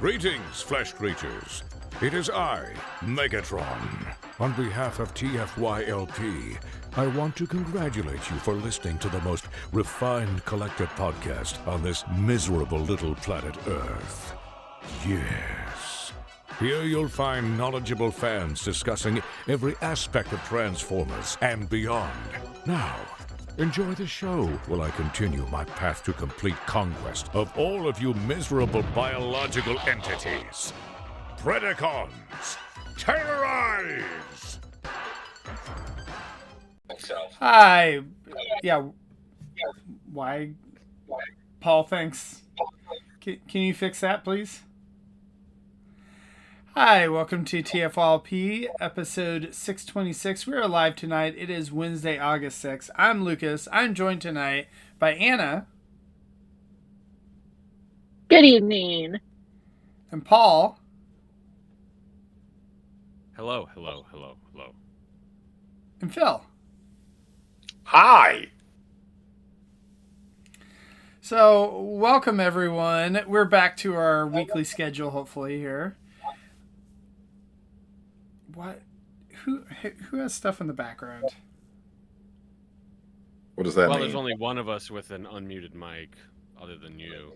Greetings, flesh creatures. It is I, Megatron. On behalf of TFYLP, I want to congratulate you for listening to the most refined collective podcast on this miserable little planet Earth. Yes. Here you'll find knowledgeable fans discussing every aspect of Transformers and beyond. Now, enjoy the show while I continue my path to complete conquest of all of you miserable biological entities. Predacons, terrorize! Hi. Yeah. Why? Paul, thanks. Can you fix that, please? Hi, welcome to TFYLP, episode 626. We are live tonight. It is Wednesday, August 6th. I'm Lucas. I'm joined tonight by Anna. Good evening. And Paul. Hello. And Phil. Hi. So, welcome everyone. We're back to our weekly schedule, hopefully, here. What? Who has stuff in the background? What does that mean? Well, there's only one of us with an unmuted mic, other than you.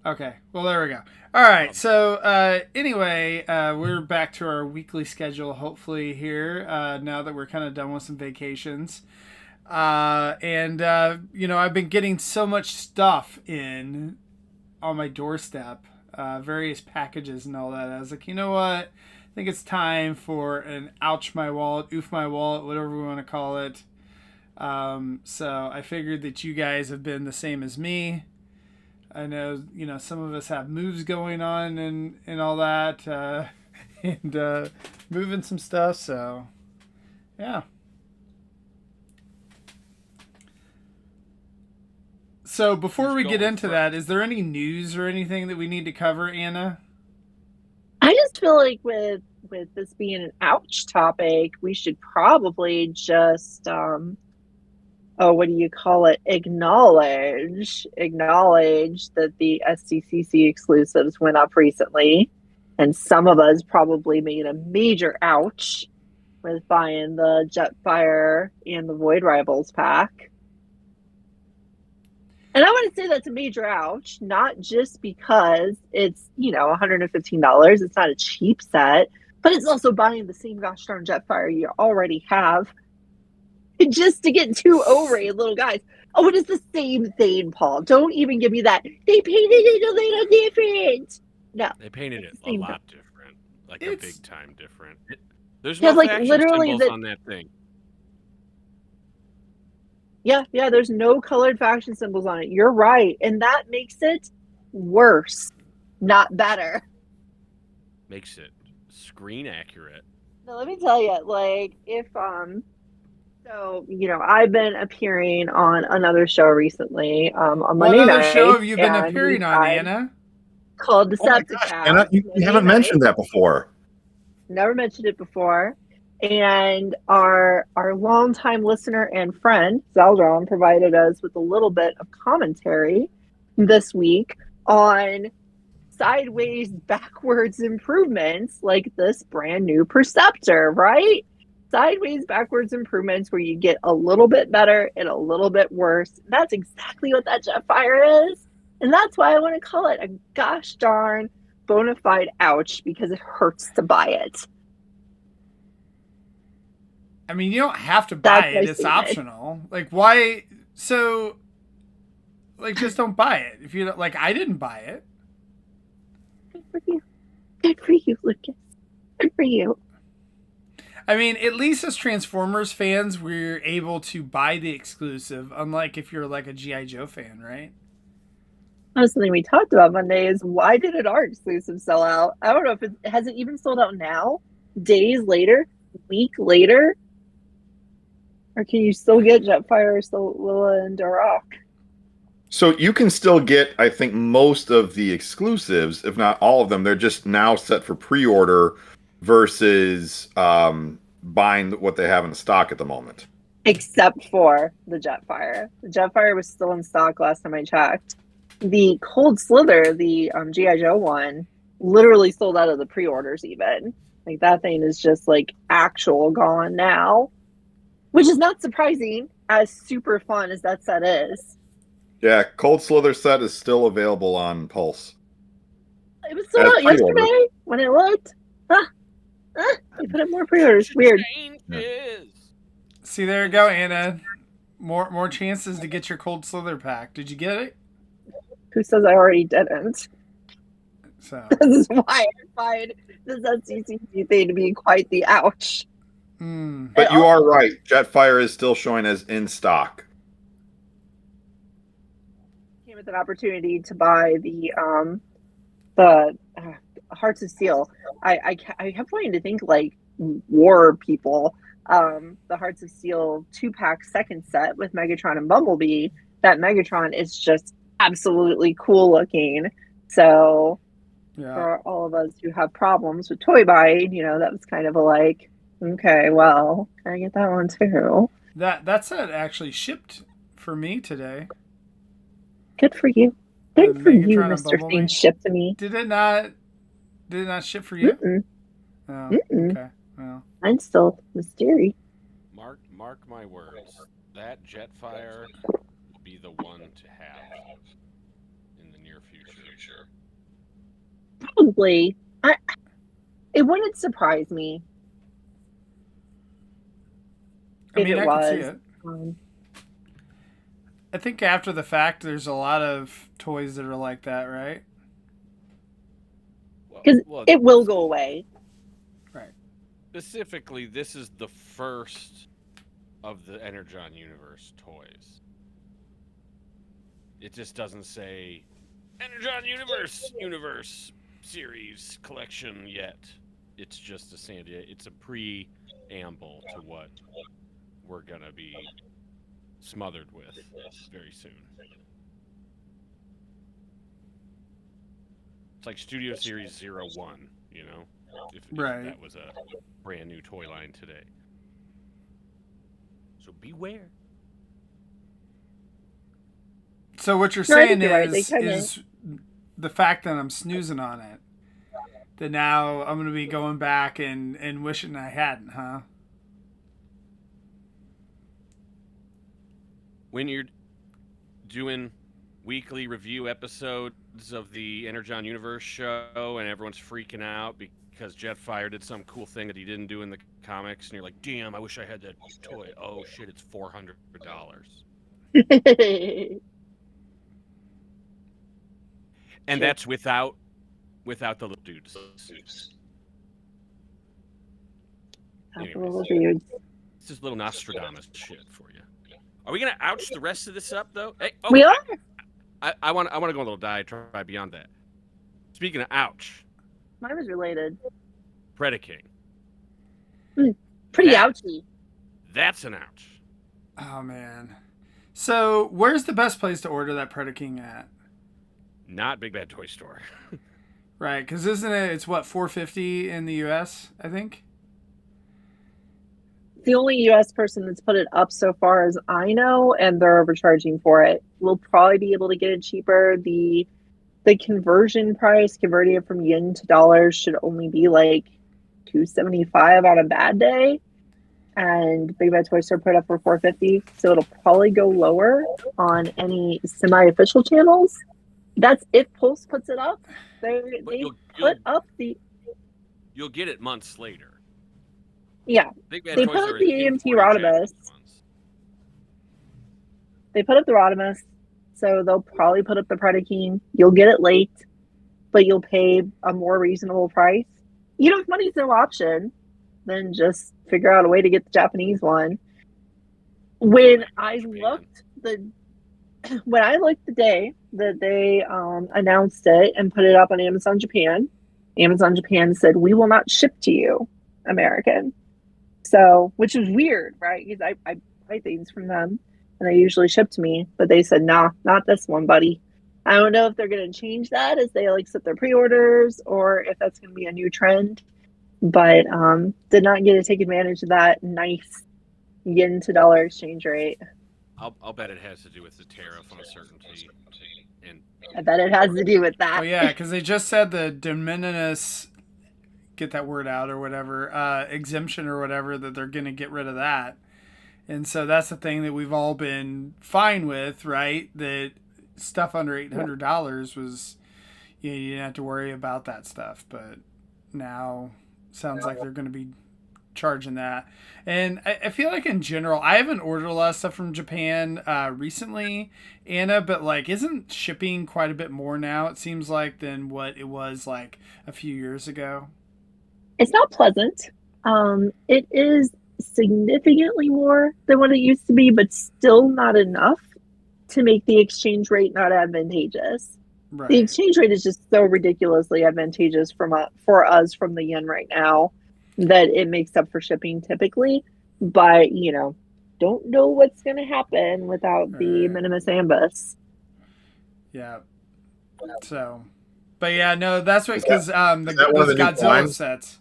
Okay, well, there we go. All right, so anyway, we're back to our weekly schedule, hopefully, here, now that we're kind of done with some vacations. I've been getting so much stuff in on my doorstep, various packages and all that. I was like, you know what? I think it's time for an ouch my wallet, oof my wallet, whatever we want to call it. So I figured that you guys have been the same as me. I know, some of us have moves going on and all that, and moving some stuff, so, yeah. So before we get into that, is there any news or anything that we need to cover, Anna? I just feel like with this being an ouch topic, we should probably just acknowledge that the SCCC exclusives went up recently, and some of us probably made a major ouch with buying the Jetfire and the Void Rivals pack. And I want to say that's a major ouch, not just because it's, $115. It's not a cheap set, but it's also buying the same gosh darn Jetfire you already have just to get two O-Ray little guys. Oh, it is the same thing, Paul. Don't even give me that. They painted it a little different. No. They painted it a lot different. Like a big time different. There's Yeah, no like, faction literally symbols on that thing. Yeah, there's no colored faction symbols on it. You're right. And that makes it worse, not better. Makes it screen accurate. Now, let me tell you, I've been appearing on another show recently on Monday night. What other show have you been appearing on, Anna? Called Decepticast. Anna, you haven't mentioned that before. Never mentioned it before. And our longtime listener and friend, Zeldron, provided us with a little bit of commentary this week on sideways, backwards improvements like this brand new Perceptor, right? Sideways, backwards improvements where you get a little bit better and a little bit worse. That's exactly what that Jetfire is. And that's why I want to call it a gosh darn bona fide ouch, because it hurts to buy it. I mean, you don't have to buy it. It's optional. Like, why? So, just don't buy it. If you don't, I didn't buy it. Good for you. Good for you, Lucas. Good for you. I mean, at least as Transformers fans, we're able to buy the exclusive, unlike if you're a G.I. Joe fan, right? That's something we talked about Monday is why did our exclusive sell out? I don't know if it has it even sold out now, days later, week later, or can you still get Jetfire, Solilla, and Darok? So you can still get, I think, most of the exclusives, if not all of them. They're just now set for pre-order versus buying what they have in stock at the moment. except for the Jetfire. The Jetfire was still in stock last time I checked. The Cold Slither, the G.I. Joe one, literally sold out of the pre-orders even. Like, that thing is just, like, actual gone now. Which is not surprising, as super fun as that set is. Yeah, Cold Slither set is still available on Pulse. It was sold As out pre-order. yesterday when I looked. They put up more pre-orders. Weird. See, there you go, Anna. More chances to get your Cold Slither pack. Did you get it? Who says I already didn't? So This is why I find this SCCC thing to be quite the ouch. But you are right. Jetfire is still showing as in stock. Came with an opportunity to buy the Hearts of Steel. I kept wanting to think like war people. The Hearts of Steel 2-pack second set with Megatron and Bumblebee. That Megatron is just absolutely cool looking. So for all of us who have problems with toy buying, that was kind of a like, okay, well, can I get that one too? That set actually shipped for me today. Good for you. Good for you, Megatron and Mr. Bumblebee. Thing shipped to me. Did it not ship for you? Mm-mm. Oh, okay. Well, Mine's still mysterious. Mark my words. That Jetfire will be the one to have in the near future. Probably. It wouldn't surprise me. I mean, I was. can see it. I think after the fact, there's a lot of toys that are like that, right? Because it will go away. Right. Specifically, this is the first of the Energon Universe toys. It just doesn't say Energon Universe series collection yet. It's just it's a preamble to what we're gonna be smothered with very soon. It's like Studio Series 01, if that was a brand new toy line today. So beware. So what you're saying right. is the fact that I'm snoozing on it, that now I'm going to be going back and wishing I hadn't, huh? When you're doing weekly review episodes of the Energon Universe show and everyone's freaking out because Jetfire did some cool thing that he didn't do in the comics, and you're like, damn, I wish I had that toy. Oh shit, it's $400. And that's without the little dudes. Anyways, this is little Nostradamus shit for you. Are we gonna ouch the rest of this up though? Hey, we are. I want to go a little diatribe beyond that. Speaking of ouch, Mine was related. Predaking. Pretty ouchy. That's an ouch. Oh man. So where's the best place to order that Predaking at? Not Big Bad Toy Store. Right, because isn't it? It's what, $4.50 in the U.S. I think. The only U.S. person that's put it up so far as I know, and they're overcharging for it. We'll probably be able to get it cheaper. The conversion price, converting it from yen to dollars, should only be like $2.75 on a bad day. And Big Bad Toy Store put it up for $4.50, so it'll probably go lower on any semi-official channels. That's if Pulse puts it up. They put up the. You'll get it months later. Yeah, they put up the AMT Rodimus. They put up the Rodimus, so they'll probably put up the Predaking. You'll get it late, but you'll pay a more reasonable price. If money's no option, then just figure out a way to get the Japanese one. When I looked the day that they announced it and put it up on Amazon Japan said, "We will not ship to you, American." So, which is weird, right? Because I buy things from them and they usually ship to me, but they said, nah, not this one, buddy. I don't know if they're going to change that as they set their pre-orders or if that's going to be a new trend, but did not get to take advantage of that nice yen to dollar exchange rate. I'll bet it has to do with the tariff uncertainty. And I bet it has to do with that. Well, yeah, because they just said the de minimis, get that word out or whatever, exemption or whatever, that they're going to get rid of that. And so that's the thing that we've all been fine with, right? That stuff under $800 was, you didn't have to worry about that stuff. But now sounds like they're going to be charging that. And I feel like in general, I haven't ordered a lot of stuff from Japan recently, Anna, but like, isn't shipping quite a bit more now, it seems like, than what it was like a few years ago? It's not pleasant. It is significantly more than what it used to be, but still not enough to make the exchange rate not advantageous. Right. The exchange rate is just so ridiculously advantageous for us from the yen right now that it makes up for shipping typically. But, don't know what's going to happen without the minimus ambus. Yeah. So, but yeah, no, that's what, because those Godzilla sets.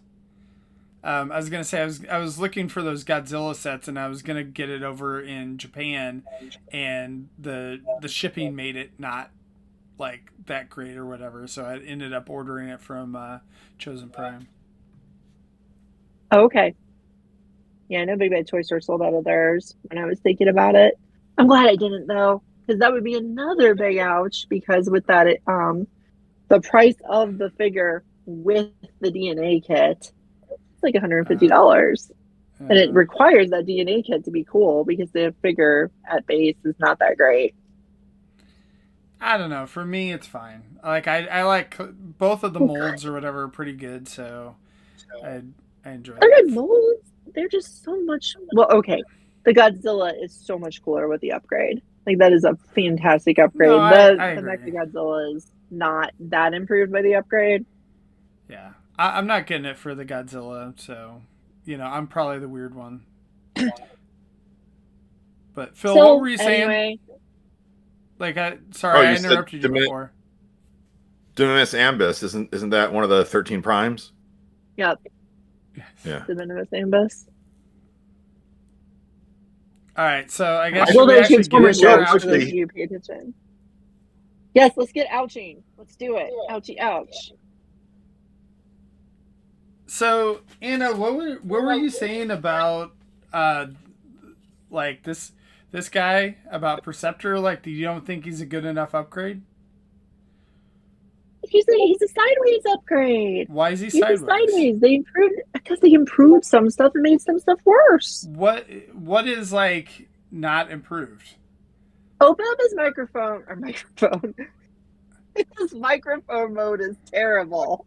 I was gonna say I was looking for those Godzilla sets, and I was gonna get it over in Japan, and the shipping made it not like that great or whatever. So I ended up ordering it from Chosen Prime. Oh, okay. Yeah, I know Big Bad Toy Store sold out of theirs when I was thinking about it. I'm glad I didn't though, because that would be another big ouch. Because with that, the price of the figure with the DNA kit, it's like $150, and it requires that DNA kit to be cool because the figure at base is not that great. I don't know. For me, it's fine. Like I like both of the molds or whatever are pretty good, so I enjoy. They're good molds. They're just so much. Well, okay, the Godzilla is so much cooler with the upgrade. Like that is a fantastic upgrade. No, the agree. Mechagodzilla is not that improved by the upgrade. Yeah, I'm not getting it for the Godzilla, so I'm probably the weird one. But Phil, what were you saying? Like, I interrupted you before. De minimis ambus, isn't that one of the 13 primes? Yep. Yes. Yeah. De minimis ambus. All right, so I guess we actually get you pay attention. Yes, let's get ouching. Let's do it. Ouchie, ouch. So, Anna, what were you saying about like this guy about Perceptor? Like, you don't think he's a good enough upgrade? He's a sideways upgrade. Why is he sideways? They improved some stuff and made some stuff worse. What is like not improved? Open up his microphone. His microphone mode is terrible.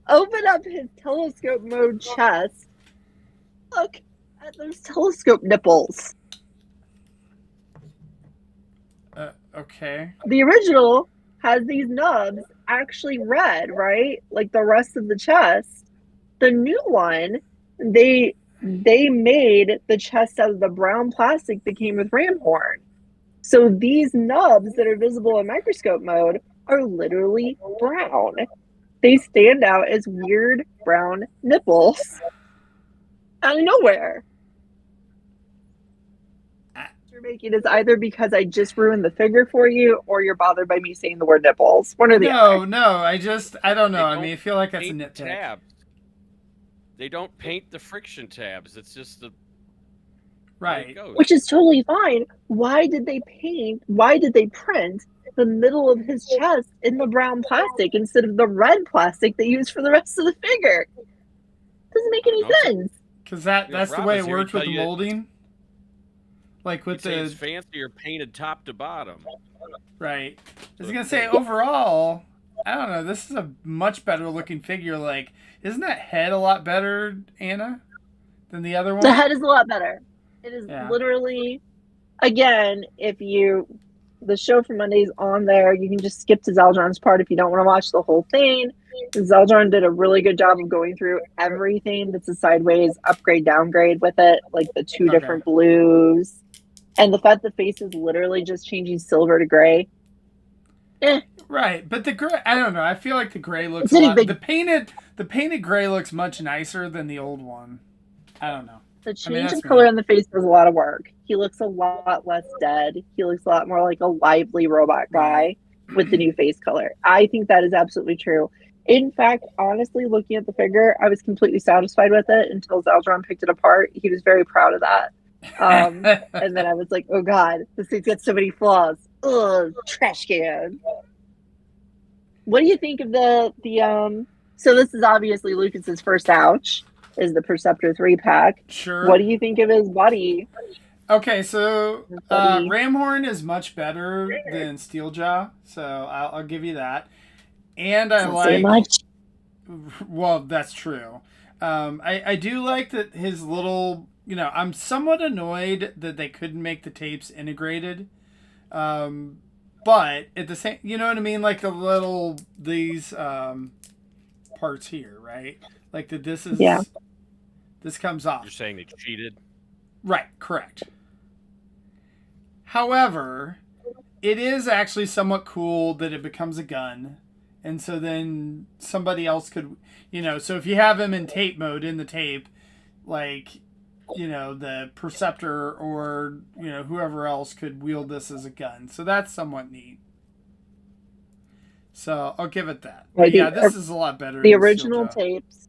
Open up his telescope mode chest. Look at those telescope nipples. Okay. The original has these nubs actually red, right? Like the rest of the chest. The new one, they made the chest out of the brown plastic that came with ram horn. So these nubs that are visible in microscope mode are literally brown. They stand out as weird brown nipples out of nowhere. You're making is either because I just ruined the figure for you, or you're bothered by me saying the word nipples. One or the other. No, I don't know. I feel like that's a nitpick. Tabs. They don't paint the friction tabs. It's just the right, which is totally fine. Why did they print the middle of his chest in the brown plastic instead of the red plastic they used for the rest of the figure? Doesn't make any sense. Because that's the way it worked with the molding. Like with it's fancier painted top to bottom. Right. I was gonna say overall, I don't know. This is a much better looking figure. Like, isn't that head a lot better, Anna, than the other one? The head is a lot better. It is literally, again, the show from Monday's on there. You can just skip to Zaldron's part if you don't want to watch the whole thing. Zaldron did a really good job of going through everything that's a sideways upgrade, downgrade with it, like the two different blues. And the fact the face is literally just changing silver to gray. Right, but the gray, I don't know. I feel like the gray looks the painted gray looks much nicer than the old one. I don't know. The I mean, change that's of color me. on the face does a lot of work. He looks a lot less dead. He looks a lot more like a lively robot guy Right. with the new face color. I think that is absolutely true. In fact, honestly, looking at the figure, I was completely satisfied with it until Zeldron picked it apart. He was very proud of that. And then I was like, oh God, this thing's got so many flaws. Ugh, trash can. What do you think of the so this is obviously Lucas's first ouch, is the Perceptor 3-pack. What Sure. do you think of his buddy? Okay, so His buddy Ramhorn is much better than Steeljaw, so I'll give you that. And I doesn't say like, much. well, that's true. I do like that his little, I'm somewhat annoyed that they couldn't make the tapes integrated. But at the same, you know what I mean? Like these parts here, right? Like Yeah. this comes off. You're saying they cheated? Right, correct. However, it is actually somewhat cool that it becomes a gun. And so then somebody else could, so if you have him in tape mode in the tape, like, the Perceptor or, whoever else could wield this as a gun. So that's somewhat neat. So I'll give it that. But yeah, this is a lot better The than original Steeljaw. tapes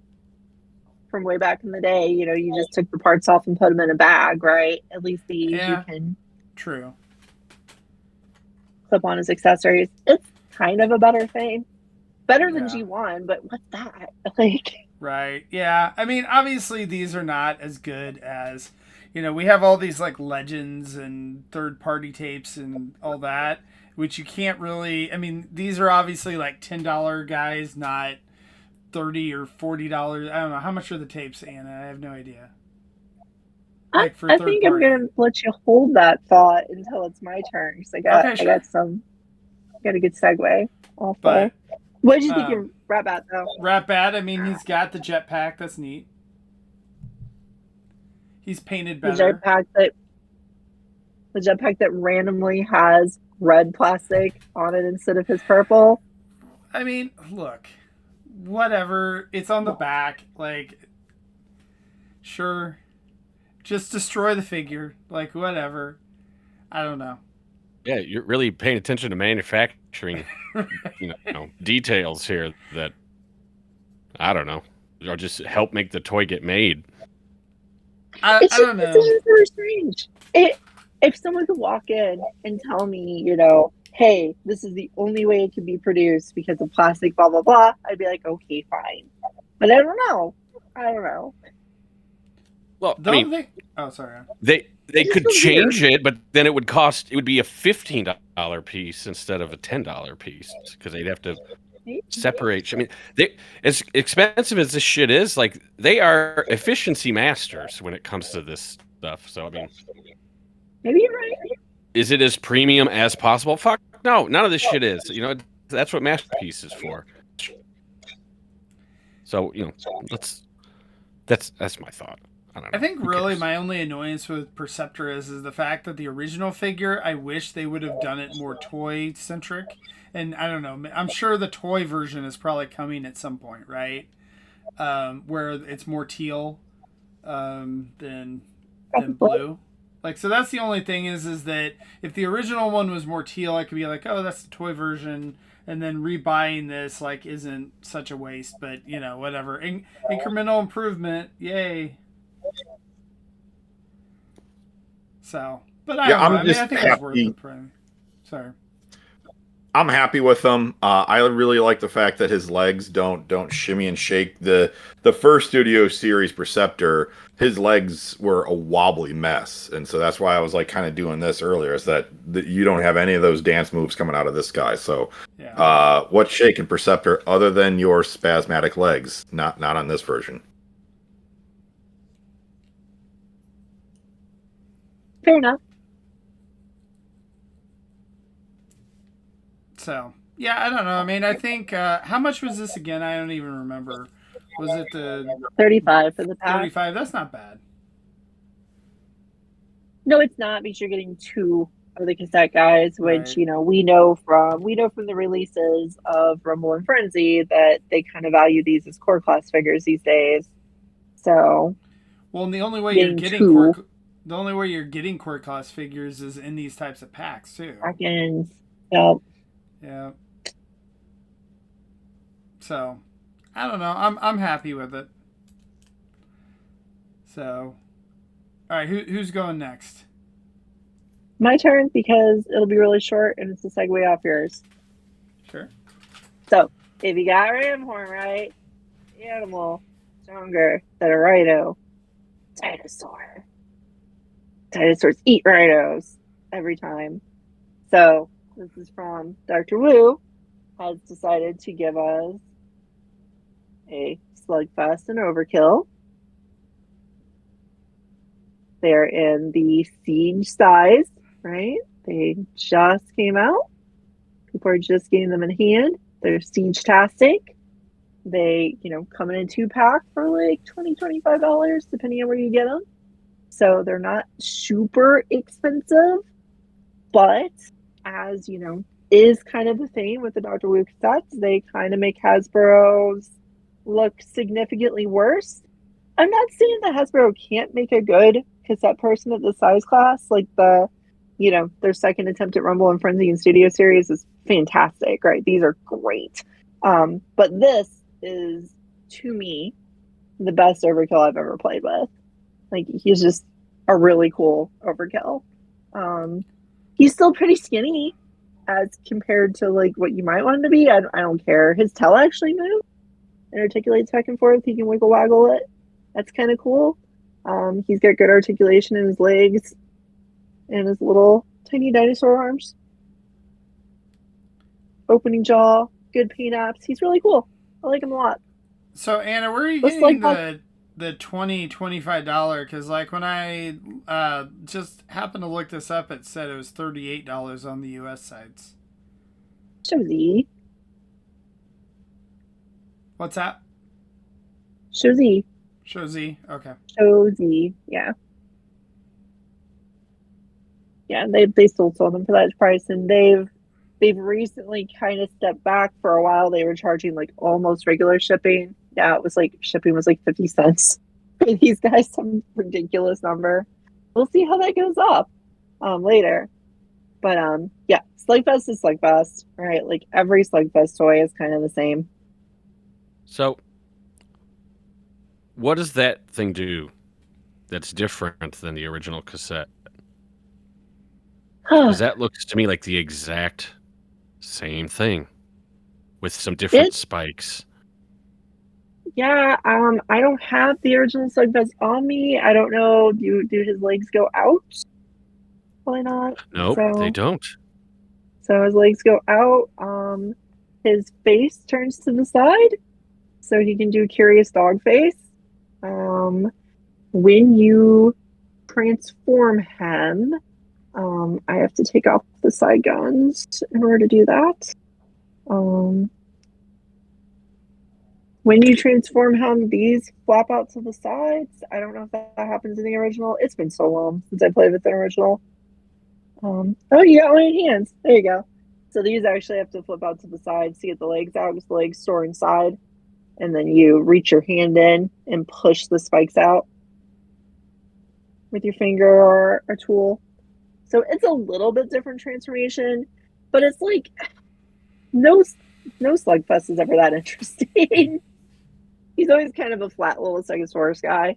from way back in the day, you just took the parts off and put them in a bag, right? At least these Yeah. you can True. clip on as accessories. It's kind of a better thing. Better than Yeah. G1, but what's that? Like, Right. Yeah. I mean, obviously these are not as good as, we have all these like legends and third party tapes and all that, which you can't really, I mean, these are obviously like $10 guys, not $30 or $40. I don't know. How much are the tapes, Anna? I have no idea. Like for I third think I'm party. gonna let you hold that thought until it's my turn because Okay, sure. I got a good segue. Also, But what did you think of Ratbat though? Ratbat, I mean, he's got the jetpack. That's neat. He's painted The better. jetpack that randomly has red plastic on it instead of his purple. I mean, look, whatever. It's on the back. Like, sure. Just destroy the figure. Like, whatever. I don't know. Yeah, you're really paying attention to manufacturing, details here that, I don't know, or just help make the toy get made. I don't know. It's very strange. If someone could walk in and tell me, hey, this is the only way it can be produced because of plastic, blah blah blah, I'd be like, okay, fine. But I don't know. Well, Oh, sorry. they could change it, but then it would be a $15 piece instead of a $10 piece because they'd have to separate. I mean, as expensive as this shit is, like they are efficiency masters when it comes to this stuff. So I mean, Maybe you're right. is it as premium as possible? Fuck no, none of this shit is. That's what Masterpiece is for. So that's my thought. I don't know. I think Who really cares? my only annoyance with Perceptor is the fact that the original figure, I wish they would have done it more toy centric. And I don't know, I'm sure the toy version is probably coming at some point, right? Where it's more teal than blue. Like, so that's the only thing is that if the original one was more teal, I could be like, oh, that's the toy version. And then rebuying this like isn't such a waste, but whatever. Incremental improvement, yay. So, but I don't know. I think it's worth the price. Sorry. I'm happy with him. I really like the fact that his legs don't shimmy and shake. The first Studio Series Perceptor, his legs were a wobbly mess, and so that's why I was like kind of doing this earlier. Is that you don't have any of those dance moves coming out of this guy? So, yeah. What's shaking Perceptor other than your spasmatic legs? Not on this version. Fair enough. So, yeah, I don't know. I mean, I think how much was this again? I don't even remember. Was it the 35 for the pack? 35? That's not bad. No, it's not because you're getting two of the cassette guys, which Right. we know from the releases of Rumble and Frenzy that they kind of value these as core class figures these days. So Well, and the only way getting two the only way you're getting core class figures is in these types of packs too. Kraken. Yep. Yeah. So, I don't know. I'm happy with it. So, all right, who's going next? My turn, because it'll be really short and it's a segue off yours. Sure. So, if you got Ramhorn, right? Animal stronger than a rhino. Dinosaur. Dinosaurs eat rhinos every time. So, this is from Dr. Wu, has decided to give us a Slugfest and Overkill. They're in the Siege size, right? They just came out. People are just getting them in hand. They're Siege-tastic. They, come in a 2-pack for like $20, $25, depending on where you get them. So they're not super expensive, but as, is kind of the thing with the Dr. Wu cassettes, they kind of make Hasbro's look significantly worse. I'm not saying that Hasbro can't make a good cassette person at the size class. Like their second attempt at Rumble and Frenzy and Studio Series is fantastic, right? These are great. But this is, to me, the best Overkill I've ever played with. Like, he's just a really cool Overkill. He's still pretty skinny as compared to like what you might want him to be. I don't care. His tail actually moves and articulates back and forth. He can wiggle waggle it. That's kind of cool. He's got good articulation in his legs and his little tiny dinosaur arms. Opening jaw, good paint apps. He's really cool. I like him a lot. So Anna, where are you Looks getting like the $25? Because like when I just happened to look this up, it said it was $38 on the U.S. sites. Shozy. What's that? Shozy. Shozy. Okay. Shozy. Yeah. Yeah, they still sold them for that price, and they've recently kind of stepped back. For a while they were charging like almost regular shipping. Now it was like shipping was like 50 cents for these guys, some ridiculous number. We'll see how that goes up later. But yeah, Slugfest is Slugfest, right? Like every Slugfest toy is kind of the same. So what does that thing do that's different than the original cassette? Because that looks to me like the exact same thing with some different spikes. Yeah, I don't have the original Slugfest on me. I don't know. Do his legs go out? Probably not. Nope, they don't. So his legs go out. His face turns to the side, so he can do curious dog face. When you transform him, I have to take off the side guns in order to do that. When you transform him, these flap out to the sides. I don't know if that happens in the original. It's been so long since I played with the original. Oh, you got one in hands. There you go. So these actually have to flip out to the sides to get the legs out, because the legs store inside. And then you reach your hand in and push the spikes out with your finger or a tool. So it's a little bit different transformation, but it's like no Slugfest is ever that interesting. He's always kind of a flat little Stegosaurus guy.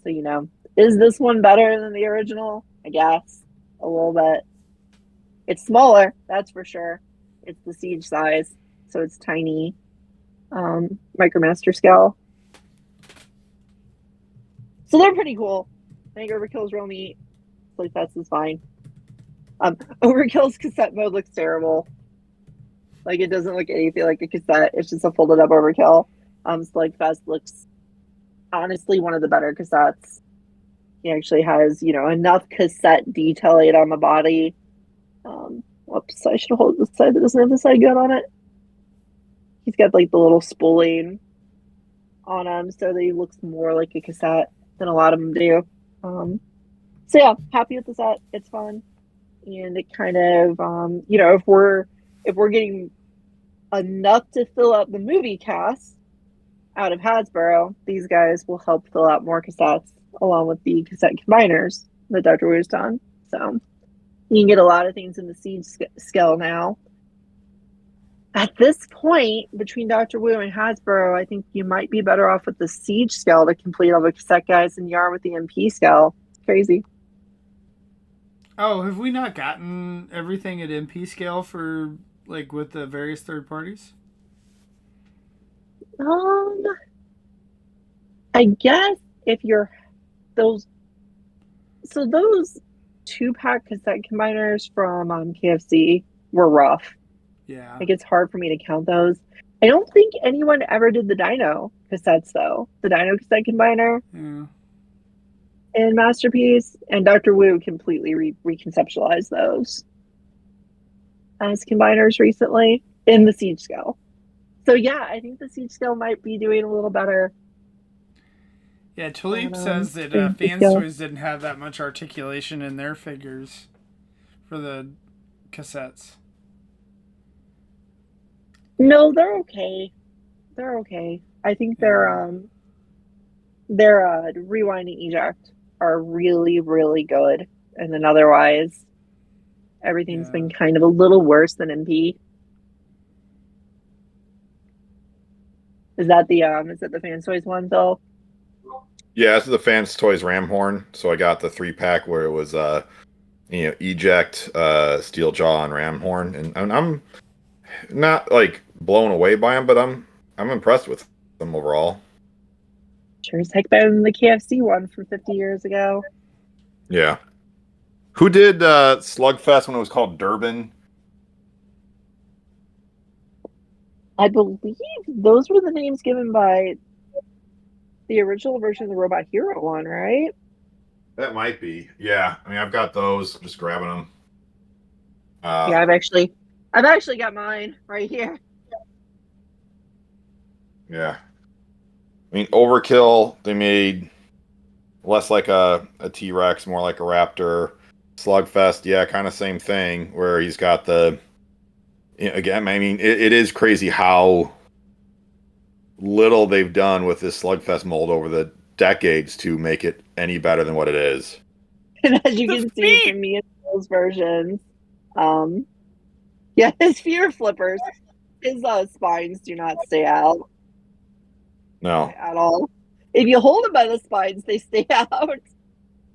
So, is this one better than the original? I guess a little bit. It's smaller, that's for sure. It's the Siege size, so it's tiny. Micromaster scale. So they're pretty cool. I think Overkill's real neat. Slugfest is fine. Overkill's cassette mode looks terrible. Like, it doesn't look anything like a cassette. It's just a folded up Overkill. Slugfest looks honestly one of the better cassettes. He actually has, enough cassette detail aid on the body. Whoops, I should hold this side that doesn't have the side gun on it. He's got like the little spooling on him, so that he looks more like a cassette than a lot of them do. So yeah, happy with the set. It's fun, and it kind of if we're getting enough to fill out the movie cast, out of Hasbro, these guys will help fill out more cassettes along with the cassette combiners that Dr. Wu's done. So you can get a lot of things in the Siege scale now. At this point, between Dr. Wu and Hasbro, I think you might be better off with the Siege scale to complete all the cassette guys than you are with the MP scale. It's crazy. Oh, have we not gotten everything at MP scale for, like, with the various third parties? I guess if you're those 2-pack cassette combiners from KFC were rough. Yeah. Like, it's hard for me to count those. I don't think anyone ever did the Dino cassettes, though. The Dino cassette combiner in Masterpiece, and Dr. Wu completely reconceptualized those as combiners recently in the Siege scale. So yeah, I think the Siege scale might be doing a little better. Yeah, Tulip says that Fans Toys didn't have that much articulation in their figures for the cassettes. No, they're okay. They're okay. I think their rewind and eject are really, really good. And then otherwise, everything's been kind of a little worse than MP. Is that the Fans Toys one, Phil? Yeah, this is the Fans Toys Ram Horn. So I got the 3-pack where it was eject, steel jaw, and ram horn, and I'm not like blown away by them, but I'm impressed with them overall. Sure as heck better than the KFC one from 50 years ago. Yeah. Who did Slugfest when it was called Durban? I believe those were the names given by the original version of the Robot Hero one, right? That might be. Yeah. I mean, I've got those. I'm just grabbing them. Yeah, I've actually got mine right here. Yeah. I mean, Overkill, they made less like a T-Rex, more like a Raptor. Slugfest, yeah, kind of same thing, where he's got the... Again, I mean, it is crazy how little they've done with this Slugfest mold over the decades to make it any better than what it is. And as you can see from me and those versions, yeah, his feet are flippers. His spines do not stay out. No. At all. If you hold them by the spines, they stay out.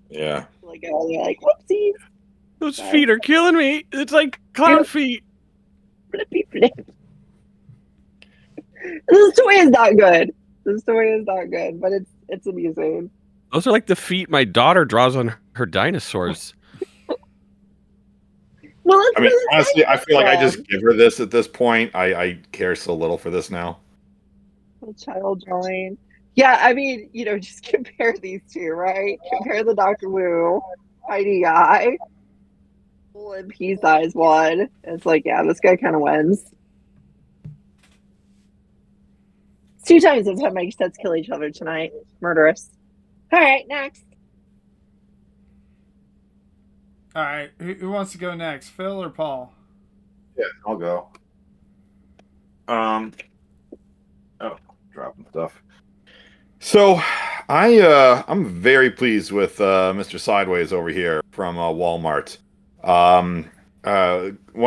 Yeah. Like, you're like, whoopsies. Those feet are killing me. It's like clown feet. Flippy flip. This toy is not good. But it's amusing. Those are like the feet my daughter draws on her dinosaurs. Well, I mean, honestly, I feel like I just give her this at this point. I care so little for this now. Child drawing. Yeah, I mean, just compare these two, right? Compare the Dr. Wu IDI and pea-size one. It's like, yeah, this guy kind of wins. It's 2 times the time my sets kill each other tonight. Murderous. All right, next. All right, who wants to go next, Phil or Paul? Yeah, I'll go. Dropping stuff. So, I'm very pleased with Mr. Sideways over here from Walmart. One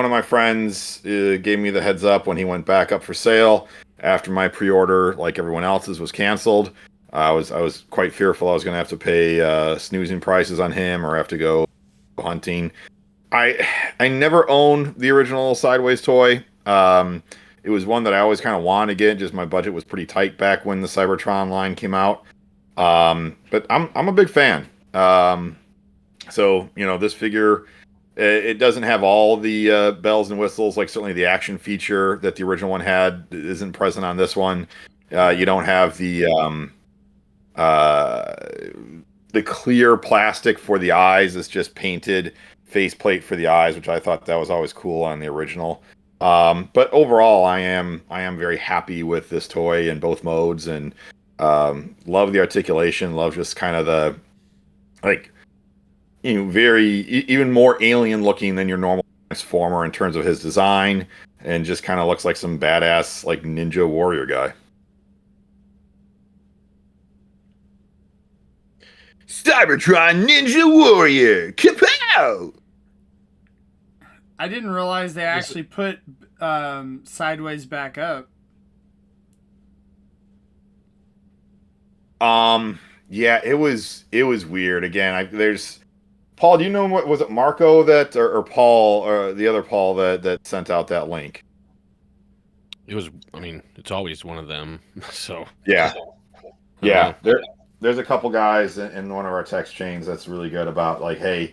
of my friends gave me the heads up when he went back up for sale after my pre-order, like everyone else's, was canceled. I was quite fearful I was going to have to pay snoozing prices on him or have to go hunting. I never owned the original Sideways toy. It was one that I always kind of wanted to get. Just my budget was pretty tight back when the Cybertron line came out. But I'm a big fan. So this figure, it doesn't have all the bells and whistles, like certainly the action feature that the original one had isn't present on this one. You don't have the clear plastic for the eyes. It's just painted faceplate for the eyes, which I thought that was always cool on the original. But overall, I am very happy with this toy in both modes, and love the articulation. Love just kind of the very even more alien looking than your normal Transformer in terms of his design, and just kind of looks like some badass like ninja warrior guy. Cybertron Ninja Warrior, kapow! I didn't realize they actually put Sideways back up. Yeah, it was weird. Again, there's Paul. Do you know what was it, Marco that or Paul or the other Paul that sent out that link? It was. I mean, it's always one of them. So Yeah, yeah. There's a couple guys in one of our text chains that's really good about like, hey,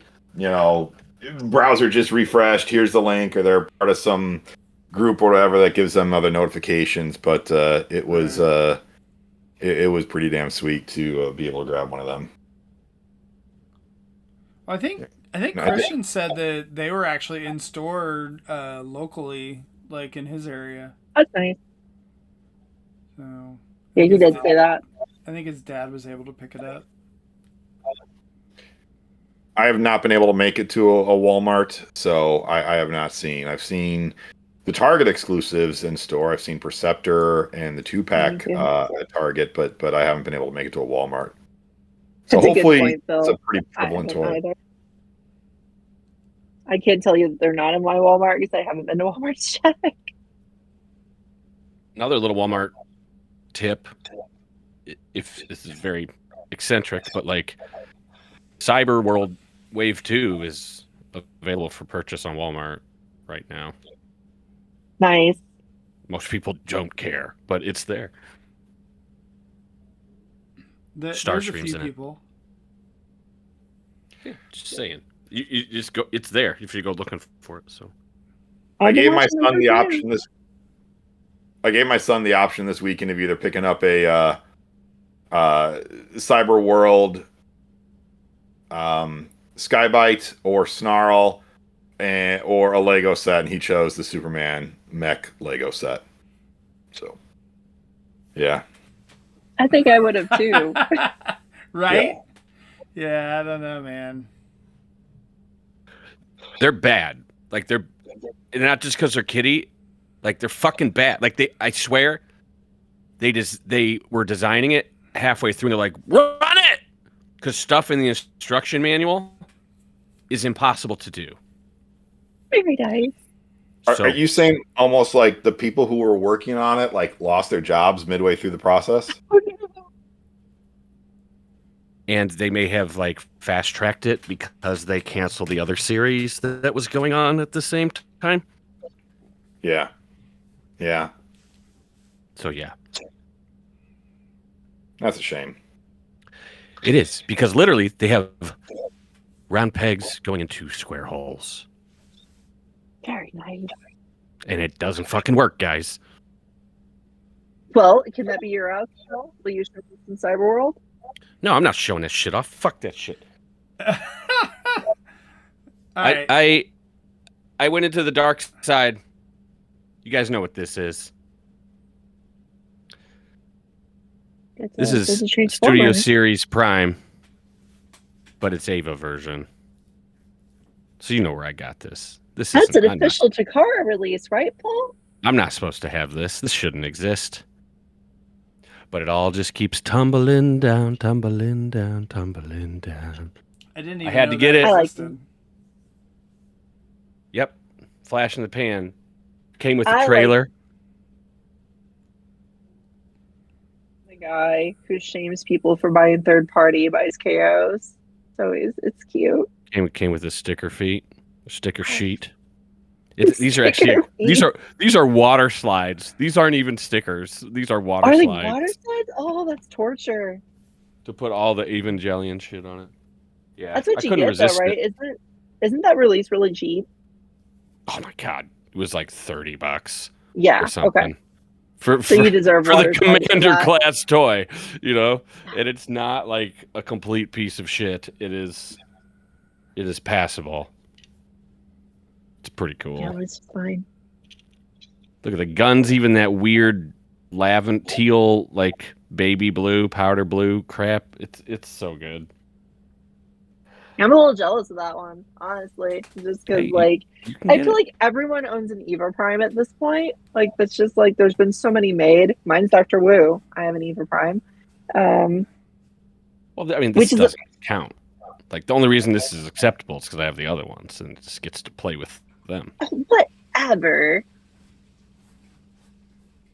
browser just refreshed. Here's the link, or they're part of some group or whatever that gives them other notifications. But it was it was pretty damn sweet to be able to grab one of them. Well, I think Christian said that they were actually in store locally, like in his area. That's nice. So Yeah, he did say that. I think his dad was able to pick it up. I have not been able to make it to a Walmart, so I have not seen. I've seen the Target exclusives in store. I've seen Perceptor and the 2-pack at Target, but I haven't been able to make it to a Walmart. So That's hopefully a good point, Phil. it's a pretty prevalent toy. I can't tell you that they're not in my Walmart because I haven't been to Walmart to check. another little Walmart tip. If this is very eccentric, but like Cyber World Wave 2 is available for purchase on Walmart right now. Nice. Most people don't care, but it's there. There's a Starstream's few in it. people. Yeah, just saying. You just go. It's there if you go looking for it. So I gave my son the option this weekend of either picking up a Cyber World Skybite or Snarl or a Lego set, and he chose the Superman mech Lego set. So, yeah. I think I would have too. Right? Yeah, I don't know, man. they're bad. Like they're not just because they're kiddie. Like they're fucking bad. Like I swear, they were designing it halfway through and they're like, run it, because stuff in the instruction manual is impossible to do. Very nice. Are you saying almost like the people who were working on it like lost their jobs midway through the process? And they may have like fast tracked it because they canceled the other series that was going on at the same time. Yeah. Yeah. So yeah, That's a shame. it is, because literally they have round pegs going into square holes, Very nice. and it doesn't fucking work, guys. Well, can that be your out? Will you show this in Cyberworld? No, I'm not showing that shit off. Fuck that shit. All right. I went into the dark side. You guys know what this is. This is Studio Series Prime, but it's Ava version. So you know where I got this. This is That's an official Takara release, right, Paul? I'm not supposed to have this. This shouldn't exist. But it all just keeps tumbling down, tumbling down, tumbling down. I didn't even I had know to get that it. I like existed. Yep. Flash in the pan. Came with I the like- trailer. The guy who shames people for buying third party buys KOs. So it's cute. Came with a sticker sheet. A These are actually sticker these are water slides. These aren't even stickers. These are water Are they slides water slides? Oh, that's torture. to put all the Evangelion shit on it. Yeah, That's what I you couldn't get though, resist right? it. Isn't that release really cheap? Oh my god, it was like $30 Yeah. or something. Okay. For So you deserve for the water slides for commander that. class toy, and it's not like a complete piece of shit. It is passable. It's pretty cool. Yeah, it's fine. Look at the guns, even that weird lavender teal, like baby blue, powder blue crap. It's so good. I'm a little jealous of that one, honestly. Just because, Hey, you can I get feel it. like everyone owns an Eva Prime at this point. Like, that's just like, there's been so many made. Mine's Dr. Wu. I have an Eva Prime. Well, I mean, which this is doesn't count. Like, the only reason this is acceptable is because I have the other ones, and it just gets to play with them. Whatever.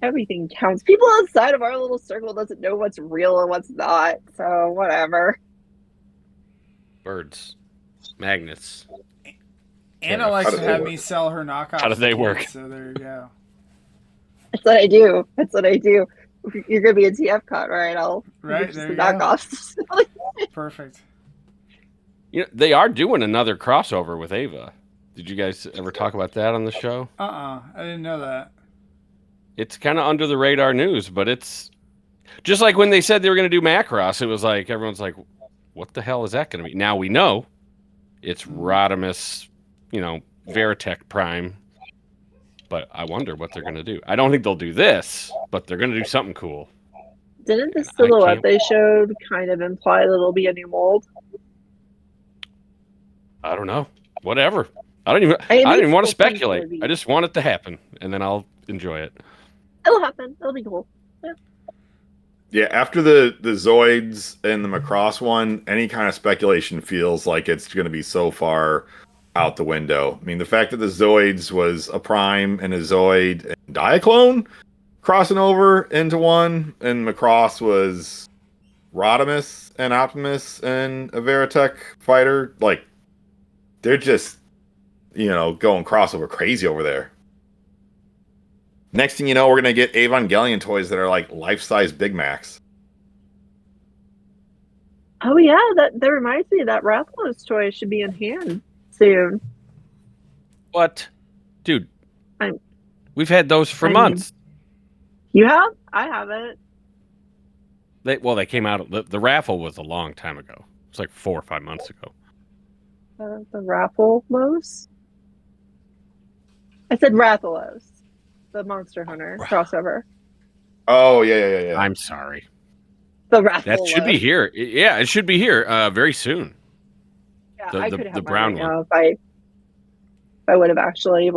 Everything counts. People outside of our little circle doesn't know what's real and what's not, so whatever. Birds, magnets. Anna likes to have me sell her knockoffs. How do they work? So there you go. That's what I do. You're gonna be a TFCon, right? I'll right just there. The You go. knockoffs. Perfect. You know, they are doing another crossover with Ava. Did you guys ever talk about that on the show? I didn't know that. It's kind of under the radar news, but it's just like when they said they were going to do Macross. It was like everyone's like, "What the hell is that going to be?" Now we know it's Rodimus, Veritech Prime. But I wonder what they're going to do. I don't think they'll do this, but they're going to do something cool. Didn't the silhouette they showed kind of imply that it'll be a new mold? I don't know. Whatever. I don't even want to speculate. I just want it to happen, and then I'll enjoy it. It'll happen. It'll be cool. Yeah, after the Zoids and the Macross one, any kind of speculation feels like it's going to be so far out the window. I mean, the fact that the Zoids was a Prime and a Zoid and Diaclone crossing over into one, and Macross was Rodimus and Optimus and a Veritech fighter. Like, they're just, going crossover crazy over there. Next thing you know, we're going to get Evangelion toys that are like life-size Big Macs. Oh, yeah. That reminds me that Rathalos toy should be in hand soon. What? Dude, we've had those for months. You have? I haven't. They came out. The raffle was a long time ago. It's like 4 or 5 months ago. The Rathalos? I said Rathalos. The Monster Hunter crossover. Oh, yeah. I'm sorry. The Rathalos. That should be here. Yeah, it should be here very soon. Yeah, I could have the brown one. If I would have actually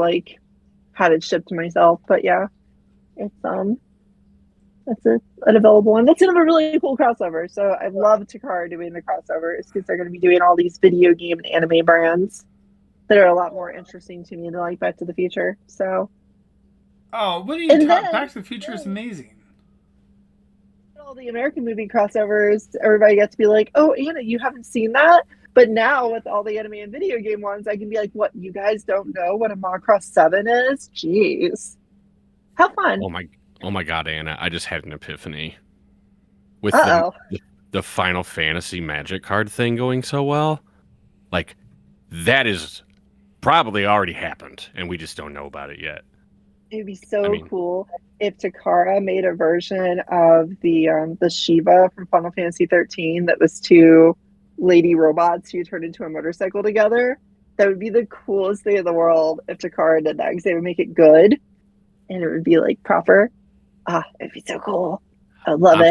had it shipped to myself, but yeah, it's that's an available one. That's another really cool crossover. So I love Takara doing the crossovers because they're going to be doing all these video game and anime brands that are a lot more interesting to me than like Back to the Future. So. Oh, what are you talking? Back to the Future is amazing. All the American movie crossovers, everybody gets to be like, "Oh, Anna, you haven't seen that?" But now with all the anime and video game ones, I can be like, "What? You guys don't know what a Macross 7 is? Jeez, how fun!" Oh my God, Anna! I just had an epiphany with the Final Fantasy Magic card thing going so well. Like, that is probably already happened, and we just don't know about it yet. It'd be so cool if Takara made a version of the Shiva from Final Fantasy 13 that was 2 lady robots who turned into a motorcycle together. That would be the coolest thing in the world if Takara did that, because they would make it good and it would be like proper. It'd be so cool. I love it.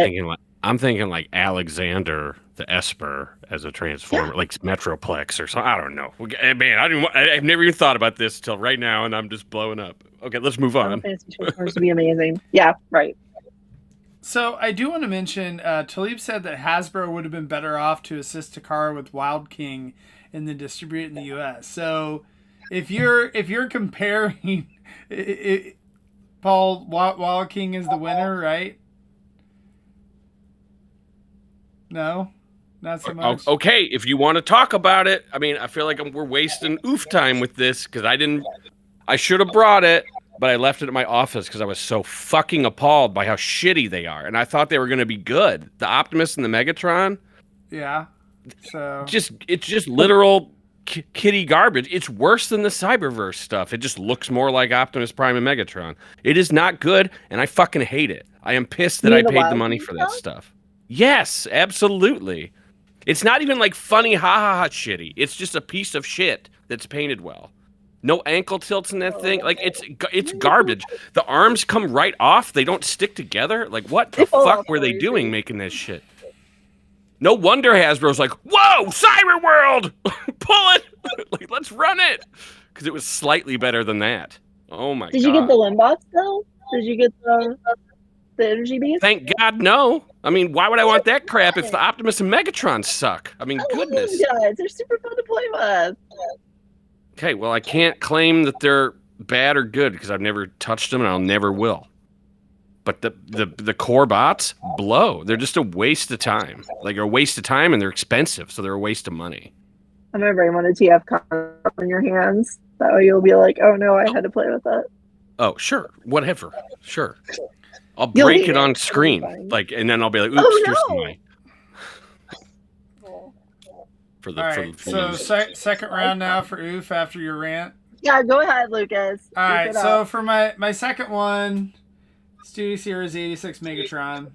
I'm thinking like Alexander the Esper as a transformer, like Metroplex or something. I don't know. Man, I've never even thought about this till right now, and I'm just blowing up. Okay, let's move on. Final Fantasy Transformers would be amazing. Yeah, right. So I do want to mention, Talib said that Hasbro would have been better off to assist Takara with Wild King and then distribute it in the U.S. So if you're comparing, Paul, Wild King is the winner, right? No, not so much. Okay, if you want to talk about it, I mean, I feel like we're wasting time with this because I should have brought it, but I left it at my office because I was so fucking appalled by how shitty they are, and I thought they were going to be good. The Optimus and the Megatron. Yeah. So it's just literal kitty garbage. It's worse than the Cyberverse stuff. It just looks more like Optimus Prime and Megatron. It is not good, and I fucking hate it. I am pissed that I paid the money for that stuff. Yes, absolutely. It's not even like funny ha shitty. It's just a piece of shit that's painted well. No ankle tilts in that thing. Like, it's garbage. The arms come right off. They don't stick together. Like, what the fuck were they doing making this shit? No wonder Hasbro's like, whoa, Cyber World! Pull it! Like, let's run it! Because it was slightly better than that. Oh my god. Did you get the Limbots, though? Did you get the The energy beast? Thank God, no. I mean, why would I want that crap if the Optimus and Megatron suck? I mean, I love goodness. those guys. They're super fun to play with. Okay, well, I can't claim that they're bad or good because I've never touched them and I'll never will. But the core bots blow. They're just a waste of time. Like, a waste of time, and they're expensive, so they're a waste of money. I'm gonna bring one of TF up in your hands. That way you'll be like, oh no, I had to play with it. Oh, sure. Whatever. Sure. I'll You'll break hate it on it. screen. It'll be fine. Like, and then I'll be like, oops, Oh, here's no. my for the All for right, the so views. second round now for Oof after your rant. Yeah, go ahead, Lucas. All Keep right, it so up. for my second one, Studio Series 86 Megatron.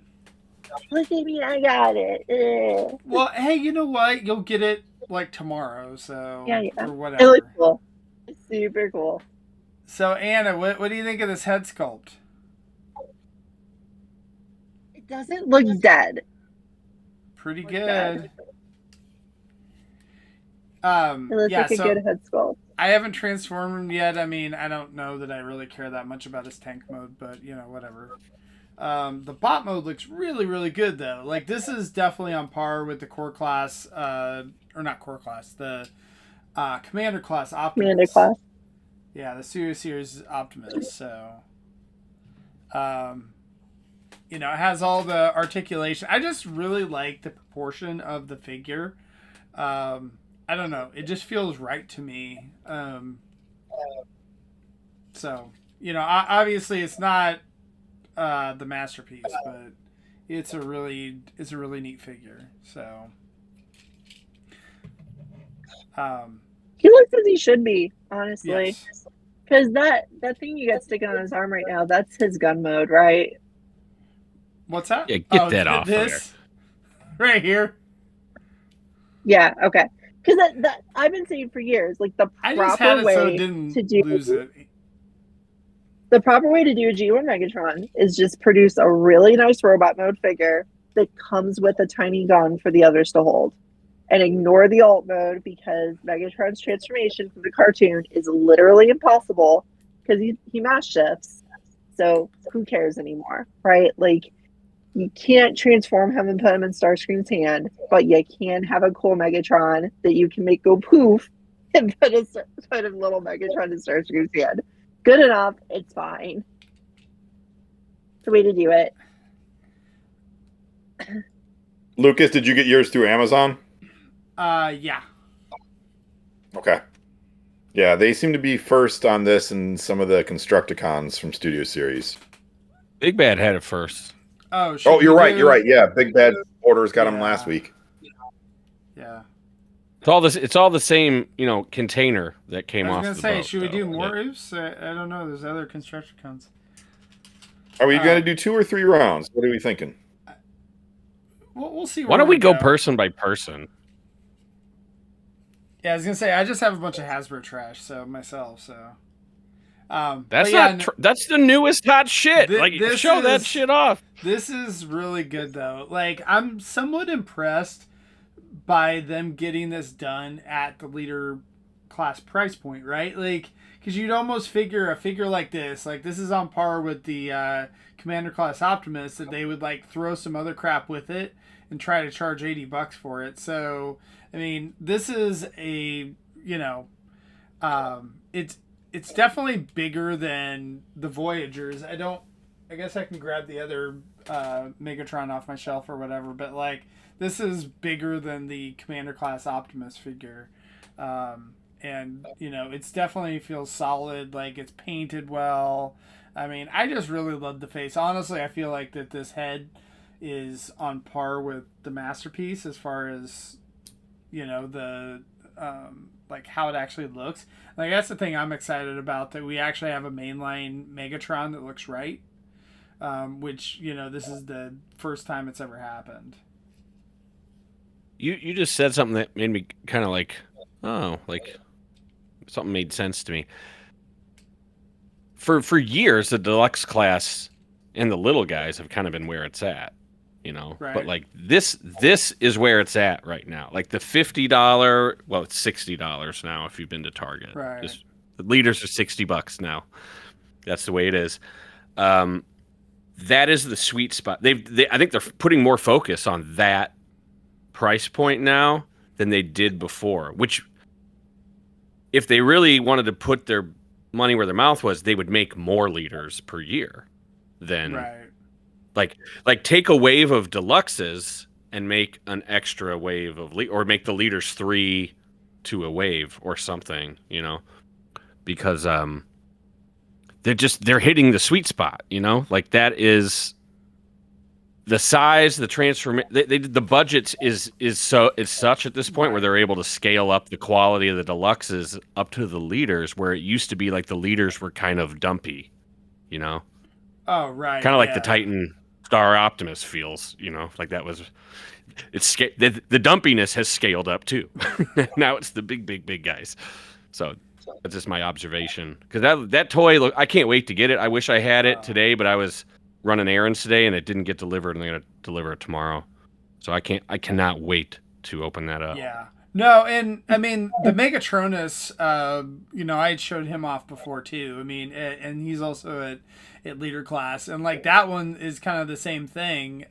Look at me, I got it. Ugh. Well, hey, you know what? You'll get it like tomorrow, so Yeah. or It whatever. looks cool. It's super cool. So Anna, what do you think of this head sculpt? It doesn't look dead. Pretty Look good. dead. It looks Yeah, like a so good head sculpt. I haven't transformed him yet. I mean, I don't know that I really care that much about his tank mode, but you know, whatever. The bot mode looks really, really good though. Like, this is definitely on par with the core class, or not core class, the commander class Optimus. Commander class. Yeah, the Studio Series Optimus. So, you know, it has all the articulation. I just really like the proportion of the figure. I don't know. It just feels right to me. So, you know, obviously it's not the masterpiece, but it's a really neat figure. So, He looks as he should be, honestly. yes. Because that thing you got sticking on his arm right now, that's his gun mode, right? What's that? Yeah, get that off of this right here. Yeah, okay. Because that I've been saying for years, like the I just had proper it way so it didn't to do lose it. the proper way to do a G1 Megatron is just produce a really nice robot mode figure that comes with a tiny gun for the others to hold. And ignore the alt mode because Megatron's transformation from the cartoon is literally impossible because he mass shifts. So who cares anymore, right? Like, you can't transform him and put him in Starscream's hand, but you can have a cool Megatron that you can make go poof and put a little Megatron in Starscream's hand. Good enough. It's fine. The way to do it. Lucas, did you get yours through Amazon? Yeah. Okay. Yeah, they seem to be first on this and some of the Constructicons from Studio Series. Big Bad had it first. Oh, Oh, you're right. You're right. Yeah, Big Bad Orders got them Yeah. last week. Yeah. It's all the same, you know, container that came I was off gonna the say, boat, should we do though. more Yeah. oofs? I don't know. There's other Constructicons. Are we going to do 2 or 3 rounds? What are we thinking? We'll see. Why where don't we go go person by person? Yeah, I was gonna say I just have a bunch of Hasbro trash, so myself. So That's but yeah, not. That's the newest hot shit. Like, this show that is- shit off. This is really good though. Like, I'm somewhat impressed by them getting this done at the leader class price point, right? Like, because you'd almost figure a figure like this is on par with the Commander class Optimus, that they would like throw some other crap with it and try to charge $80 for it. So, I mean, this is a, you know, it's definitely bigger than the Voyagers. I guess I can grab the other Megatron off my shelf or whatever, but like, this is bigger than the Commander class Optimus figure. And you know, it's definitely feels solid, like it's painted well. I mean, I just really love the face. Honestly, I feel like that this head is on par with the masterpiece as far as, you know, the like how it actually looks. Like, that's the thing I'm excited about, that we actually have a mainline Megatron that looks right. Which, you know, this is the first time it's ever happened. You just said something that made me kind of like, oh, like something made sense to me. For years, the deluxe class and the little guys have kind of been where it's at, you know. Right. But like this is where it's at right now. Like the $50, well, it's $60 now if you've been to Target. Right. The leaders are $60 now. That's the way it is. that is the sweet spot. I think they're putting more focus on that price point now than they did before, which if they really wanted to put their money where their mouth was, they would make more liters per year than like take a wave of deluxes and make an extra wave of or make the liters 3 to a wave or something, you know, because they're hitting the sweet spot, you know, like that is the size, the transformation, the budget is such at this point where they're able to scale up the quality of the deluxes up to the liters, where it used to be like the liters were kind of dumpy, you know. Oh right. Kind of like the Titan Star Optimus feels, you know, like that was. The dumpiness has scaled up too. Now it's the big guys. So that's just my observation. Because that toy, look, I can't wait to get it. I wish I had it today, but I was running errands today and it didn't get delivered, and they're gonna deliver it tomorrow. So I cannot wait to open that up. Yeah. No, and I mean the Megatronus, you know, I had showed him off before too. I mean, and he's also at leader class, and like that one is kind of the same thing.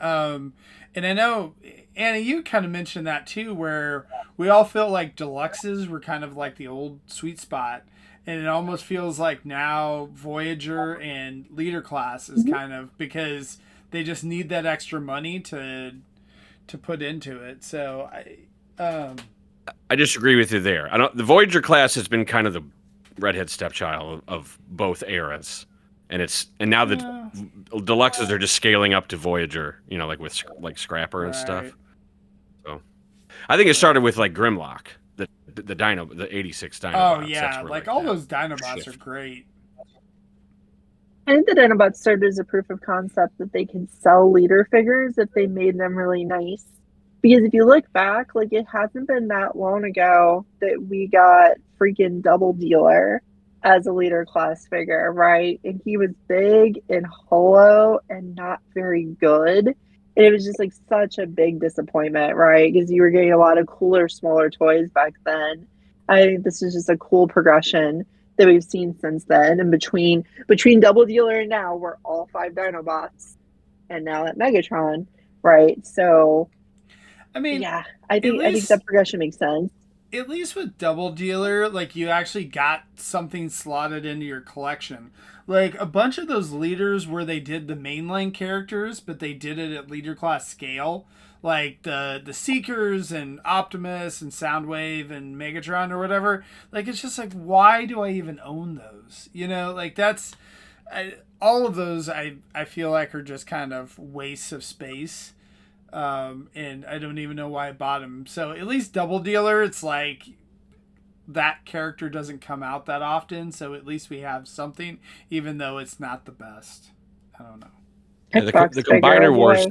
And I know Anna, you kind of mentioned that too, where we all felt like deluxes were kind of like the old sweet spot, and it almost feels like now Voyager and leader class is kind of, because they just need that extra money to put into it. So I disagree with you there. The Voyager class has been kind of the redhead stepchild of both eras, and now the deluxes are just scaling up to Voyager, you know, like with Scrapper and stuff. So I think it started with like Grimlock, the Dino, the 86 Dinobots. Oh yeah, like all those Dinobots are great. I think the Dinobots started as a proof of concept that they can sell leader figures if they made them really nice. Because if you look back, like it hasn't been that long ago that we got freaking Double Dealer as a leader class figure, right? And he was big and hollow and not very good. And it was just like such a big disappointment, right? Because you were getting a lot of cooler, smaller toys back then. I think this is just a cool progression that we've seen since then. And between Double Dealer and now, we're all 5 Dinobots. And now at Megatron, right? So I mean, yeah, I think that progression makes sense. At least with Double Dealer, like you actually got something slotted into your collection. Like a bunch of those leaders where they did the mainline characters, but they did it at leader class scale, like the Seekers and Optimus and Soundwave and Megatron or whatever. Like it's just like, why do I even own those? You know, like all of those I feel like are just kind of wastes of space. And I don't even know why I bought him. So at least Double Dealer, it's like that character doesn't come out that often, so at least we have something, even though it's not the best. I don't know. Yeah, the Combiner Wars,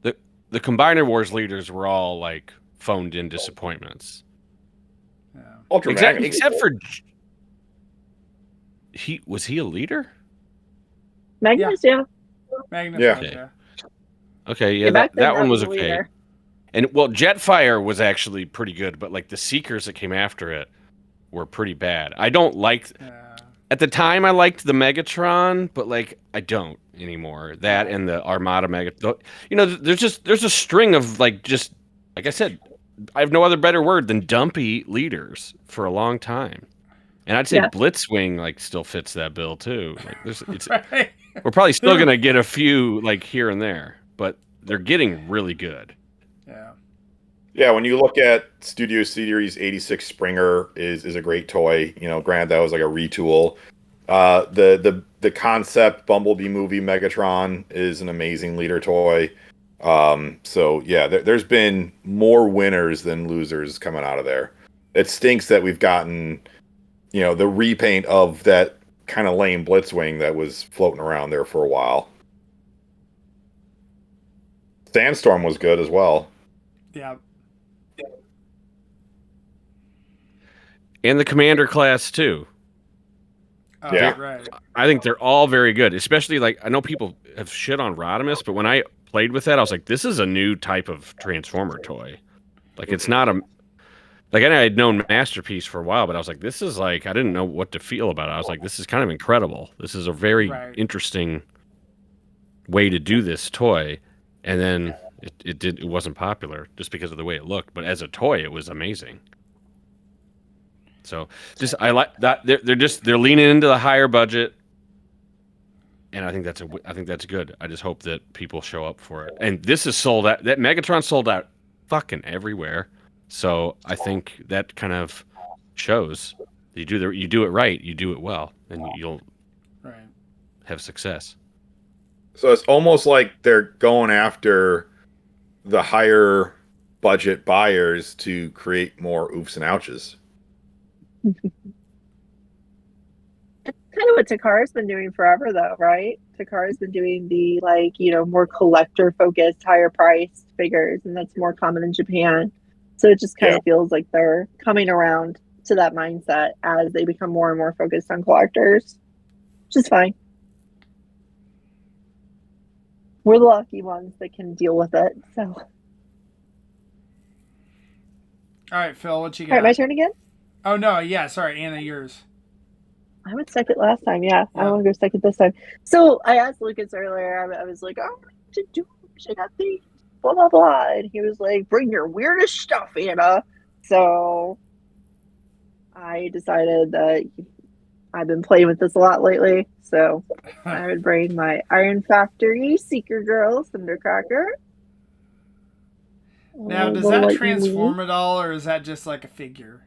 the Combiner Wars leaders were all like phoned in disappointments. Yeah. Except for was he a leader? Magnus, yeah. Magnus, yeah. Okay, yeah, that one was okay. And well, Jetfire was actually pretty good, but like the Seekers that came after it were pretty bad. I don't like. At the time, I liked the Megatron, but like I don't anymore. That and the Armada Megatron. You know, there's a string of like just like I said, I have no other better word than dumpy leaders for a long time. And I'd say Blitzwing like still fits that bill too. Like right. We're probably still gonna get a few like here and there, but they're getting really good. Yeah, when you look at Studio Series 86 Springer is a great toy. You know, granted that was like a retool. The concept Bumblebee movie Megatron is an amazing leader toy. So yeah, there's been more winners than losers coming out of there. It stinks that we've gotten, you know, the repaint of that kind of lame Blitzwing that was floating around there for a while. Sandstorm was good as well. Yeah. And the Commander class too. Oh, yeah, right. I think they're all very good. Especially like I know people have shit on Rodimus, but when I played with that, I was like, this is a new type of Transformer toy. Like it's not a like I had known Masterpiece for a while, but I was like, this is like I didn't know what to feel about it. I was like, this is kind of incredible. This is a very interesting way to do this toy, and then it wasn't popular just because of the way it looked. But as a toy, it was amazing. So just I like that they're leaning into the higher budget, and I think that's good. I just hope that people show up for it. And this is sold out. That Megatron sold out fucking everywhere. So I think that kind of shows you do it right, you do it well, and you'll have success. So it's almost like they're going after the higher budget buyers to create more oofs and ouches. Kind of what Takara's been doing forever, though, right? Takara's been doing the more collector focused, higher priced figures, and that's more common in Japan. So it just kind of feels like they're coming around to that mindset as they become more and more focused on collectors, which is fine. We're the lucky ones that can deal with it. So, all right, Phil, what you got? All right, my turn again. Oh no, yeah, sorry, Anna, yours. I went second last time. Yeah, I want to go second this time. So I asked Lucas earlier. I was like, "Oh, what to do? I got these, blah blah blah," and he was like, "Bring your weirdest stuff, Anna." So I decided that I've been playing with this a lot lately, so I would bring my Iron Factory Seeker Girl Thundercracker. Now, does that transform at all, or is that just like a figure?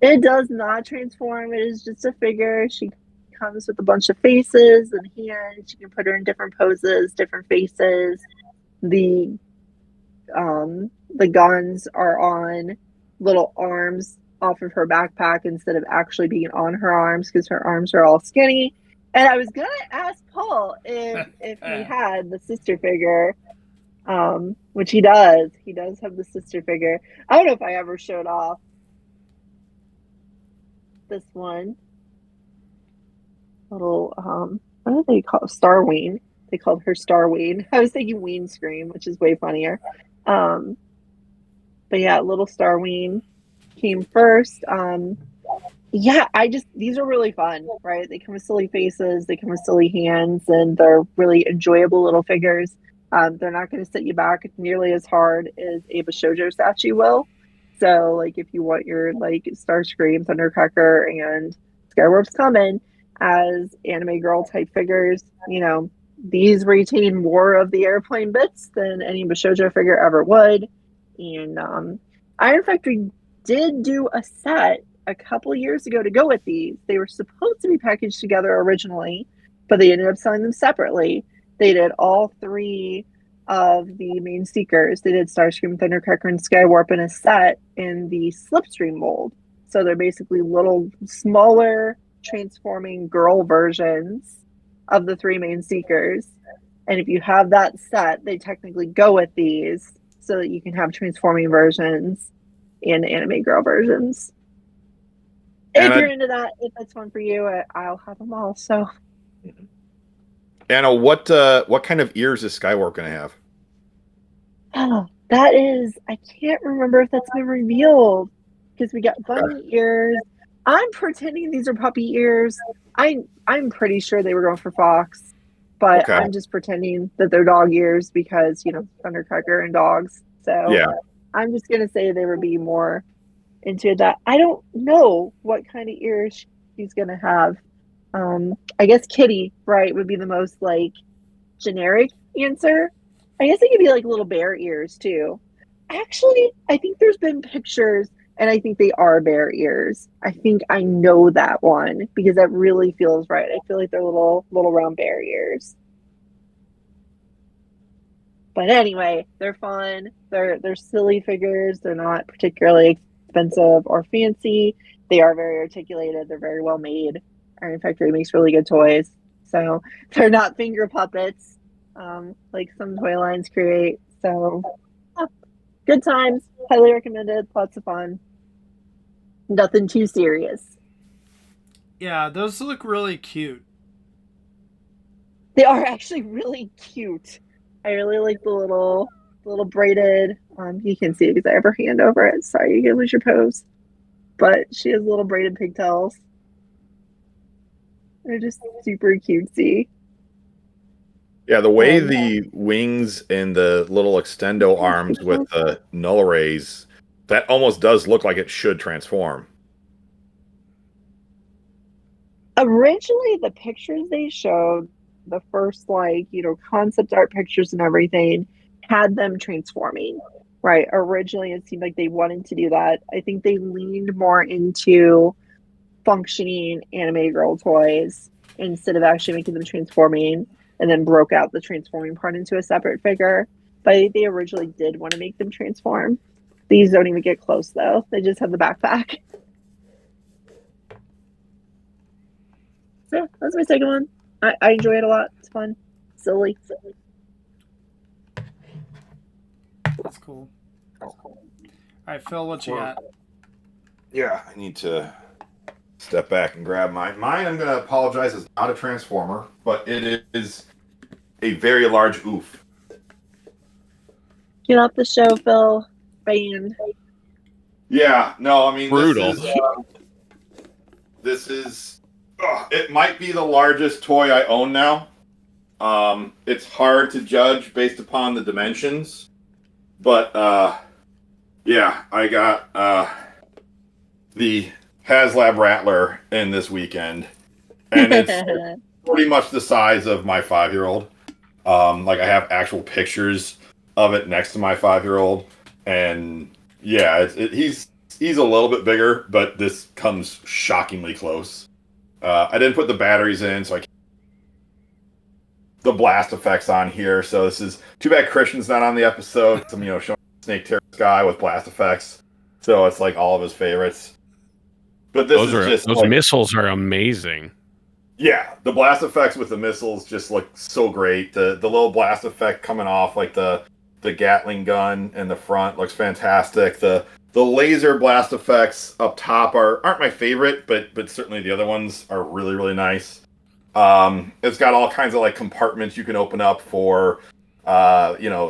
It does not transform. It is just a figure. She comes with a bunch of faces and hands. You can put her in different poses, different faces. The guns are on little arms off of her backpack instead of actually being on her arms because her arms are all skinny. And I was gonna ask Paul if he had the sister figure, which he does. He does have the sister figure. I don't know if I ever showed off this one little what do they call it? Starween. They called her Starween. I was thinking Ween Scream, which is way funnier. But yeah, little Starween came first. Yeah, these are really fun, right? They come with silly faces, they come with silly hands, and they're really enjoyable little figures. They're not going to set you back nearly as hard as a Bashoujo statue will. So, like, if you want your, like, Starscream, Thundercracker, and Skywarp's Common as anime girl type figures, these retain more of the airplane bits than any Bashoujo figure ever would. And Iron Factory did do a set a couple years ago to go with these. They were supposed to be packaged together originally, but they ended up selling them separately. They did all three of the main Seekers. They did Starscream, Thundercracker, and Skywarp in a set in the Slipstream mold. So they're basically little, smaller, transforming girl versions of the three main Seekers. And if you have that set, they technically go with these so that you can have transforming versions and anime girl versions. If you're into that, if that's fun for you, I'll have them all. So, Anna, what kind of ears is Skywarp going to have? Oh, that is, I can't remember if that's been revealed because we got bunny ears. I'm pretending these are puppy ears. I'm pretty sure they were going for fox, but I'm just pretending that they're dog ears because Thundercracker and dogs. So yeah, I'm just gonna say they would be more into that. I don't know what kind of ears she's gonna have. I guess kitty, right, would be the most like generic answer. I guess it could be like little bear ears too. Actually, I think there's been pictures and I think they are bear ears. I think I know that one because that really feels right. I feel like they're little round bear ears. But anyway, they're fun. They're silly figures. They're not particularly expensive or fancy. They are very articulated. They're very well made. Iron Factory makes really good toys. So they're not finger puppets like some toy lines create. So good times. Highly recommended. Lots of fun. Nothing too serious. Yeah, those look really cute. They are actually really cute. I really like the little braided. You can see it because I have her hand over it. Sorry, you can lose your pose. But she has little braided pigtails. They're just super cutesy. Yeah, the way And, the wings and the little extendo arms with the null rays, that almost does look like it should transform. originally, the pictures they showed, the first concept art pictures and everything, had them transforming. Right. Originally, it seemed like they wanted to do that. I think they leaned more into functioning anime girl toys instead of actually making them transforming, and then broke out the transforming part into a separate figure. But I think they originally did want to make them transform. These don't even get close though. They just have the backpack. So yeah, that's my second one. I enjoy it a lot. It's fun. Silly. That's cool. All right, Phil, what you got? Yeah, I need to step back and grab mine. Mine, I'm going to apologize, is not a transformer, but it is a very large oof. Get off the show, Phil. Banned. Yeah, no, I mean, Brutal. This is it might be the largest toy I own now. It's hard to judge based upon the dimensions, but yeah, I got the HasLab Rattler in this weekend, and it's pretty much the size of my 5-year-old. Like I have actual pictures of it next to my 5-year-old, and yeah, he's a little bit bigger, but this comes shockingly close. I didn't put the batteries in, so I can't the blast effects on here. So this is too bad Christian's not on the episode. Some showing Snake Terror Sky with blast effects, so it's like all of his favorites. But those missiles are amazing. Yeah, the blast effects with the missiles just look so great. The little blast effect coming off like the Gatling gun in the front looks fantastic. The laser blast effects up top aren't my favorite, but certainly the other ones are really, really nice. It's got all kinds of like compartments you can open up for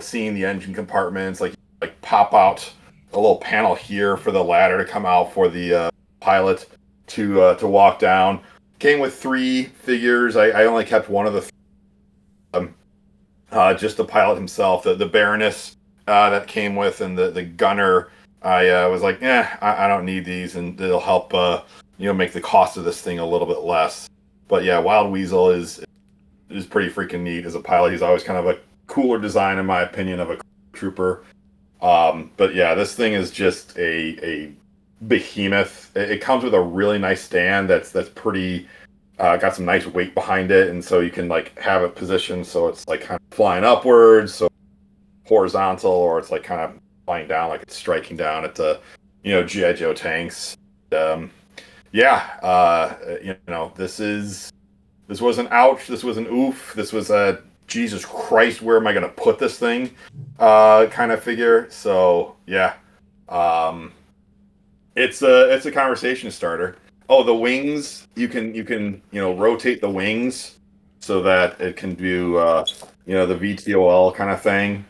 seeing the engine compartments, like pop out a little panel here for the ladder to come out for the pilot to walk down. Came with 3 figures. I only kept one of the just the pilot himself, the Baroness that came with, and the gunner. I was like, I don't need these, and it'll help make the cost of this thing a little bit less. But yeah, Wild Weasel is pretty freaking neat as a pilot. He's always kind of a cooler design, in my opinion, of a trooper. But yeah, this thing is just a behemoth. It comes with a really nice stand that's pretty got some nice weight behind it, and so you can like have it positioned so it's like kind of flying upwards, so horizontal, or it's like kind of flying down like it's striking down at the G.I. Joe tanks. This was an ouch, this was an oof, this was a Jesus Christ, where am I going to put this thing kind of figure. So yeah, it's a conversation starter. Oh, the wings, you can rotate the wings so that it can do the VTOL kind of thing,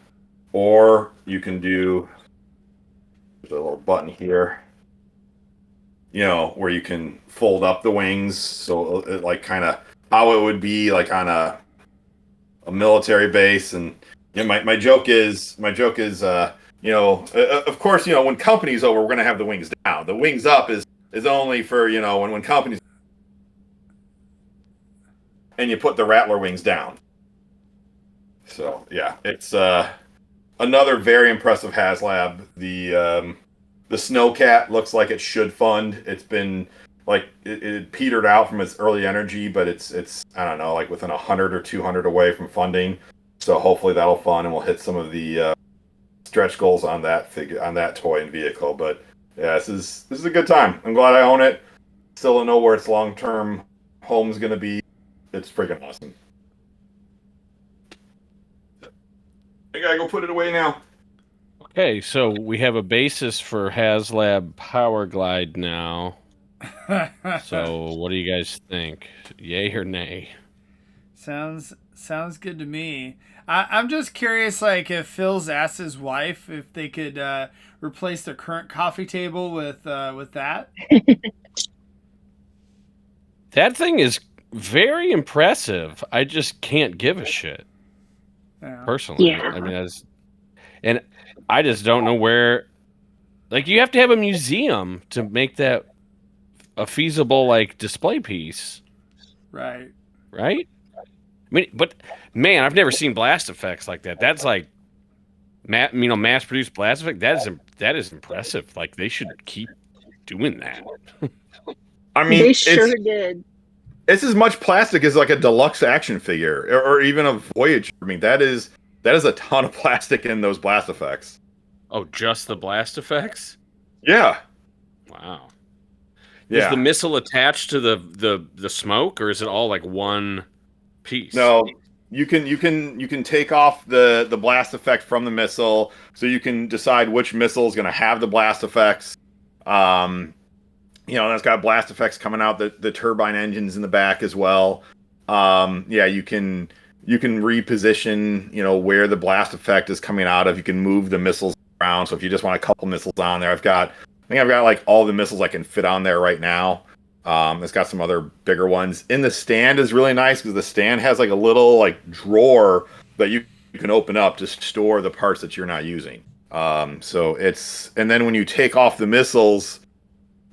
or you can do there's a little button here, where you can fold up the wings, so it like kind of how it would be like on a military base. And my joke is of course, when company's over, we're gonna have the wings down. The wings up is only for when companies, and you put the Rattler wings down. So yeah, it's another very impressive HasLab. The Snowcat looks like it should fund. It's been like it petered out from its early energy, but it's I don't know, like within 100 or 200 away from funding. So hopefully that'll fund, and we'll hit some of the stretch goals on that figure, on that toy and vehicle. But yeah, this is a good time. I'm glad I own it. Still don't know where its long-term home's gonna be. It's freaking awesome. I gotta go put it away now. Okay, so we have a basis for HasLab Power Glide now. So what do you guys think? Yay or nay? Sounds good to me. I'm just curious, like, if Phil's asked his wife if they could replace their current coffee table with that. That thing is very impressive. I just can't give a shit. Yeah. personally. Yeah. I mean, and I just don't know where. Like, you have to have a museum to make that a feasible like display piece, Right. right? I mean, but man, I've never seen blast effects like that. That's like, mass produced blast effect. That is impressive. Like, they should keep doing that. I mean, They sure did. it's as much plastic as like a deluxe action figure or even a Voyager. I mean, that is a ton of plastic in those blast effects. Oh, just the blast effects? Yeah. Wow. Is Yeah. the missile attached to the smoke, or is it all like one piece? No, you can take off the blast effect from the missile, so you can decide which missile is going to have the blast effects. That's got blast effects coming out the turbine engines in the back as well. Yeah, you can reposition where the blast effect is coming out of. You can move the missiles around. So if you just want a couple missiles on there, I think I've got like all the missiles I can fit on there right now. It's got some other bigger ones. In the stand is really nice because the stand has like a little like drawer that you can open up to store the parts that you're not using. And then when you take off the missiles,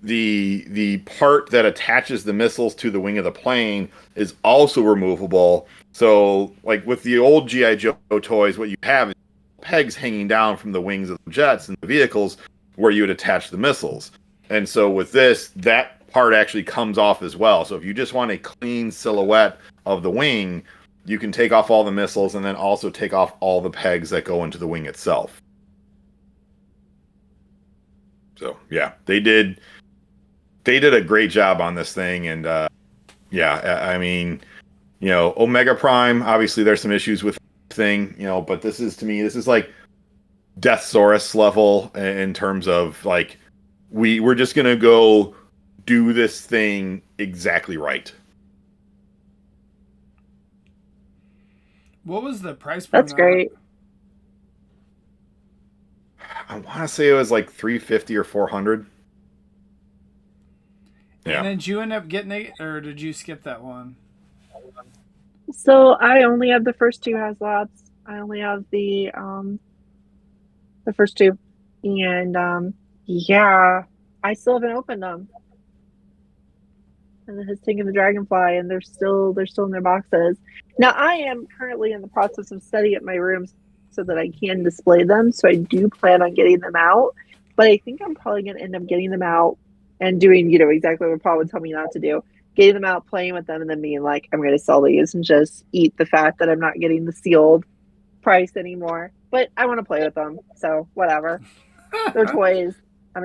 the part that attaches the missiles to the wing of the plane is also removable. So like with the old G.I. Joe toys, what you have is pegs hanging down from the wings of the jets and the vehicles where you would attach the missiles. And so with this, that part actually comes off as well. So if you just want a clean silhouette of the wing, you can take off all the missiles and then also take off all the pegs that go into the wing itself. So yeah, they did a great job on this thing. And I mean, Omega Prime, obviously there's some issues with the thing, but this is like Deathsaurus level in terms of like, we're just going to go do this thing exactly right. What was the price point? That's great. I want to say it was like $350 or $400. Yeah. And then did you end up getting it, or did you skip that one? So I only have the first two HasLabs. I only have the first two, and yeah, I still haven't opened them. And his Tank and the Dragonfly, and they're still in their boxes. Now I am currently in the process of setting up my rooms so that I can display them. So I do plan on getting them out, but I think I'm probably going to end up getting them out and doing, exactly what Paul would tell me not to do. Getting them out, playing with them, and then being like, I'm going to sell these and just eat the fact that I'm not getting the sealed price anymore. But I want to play with them, so whatever. They're toys.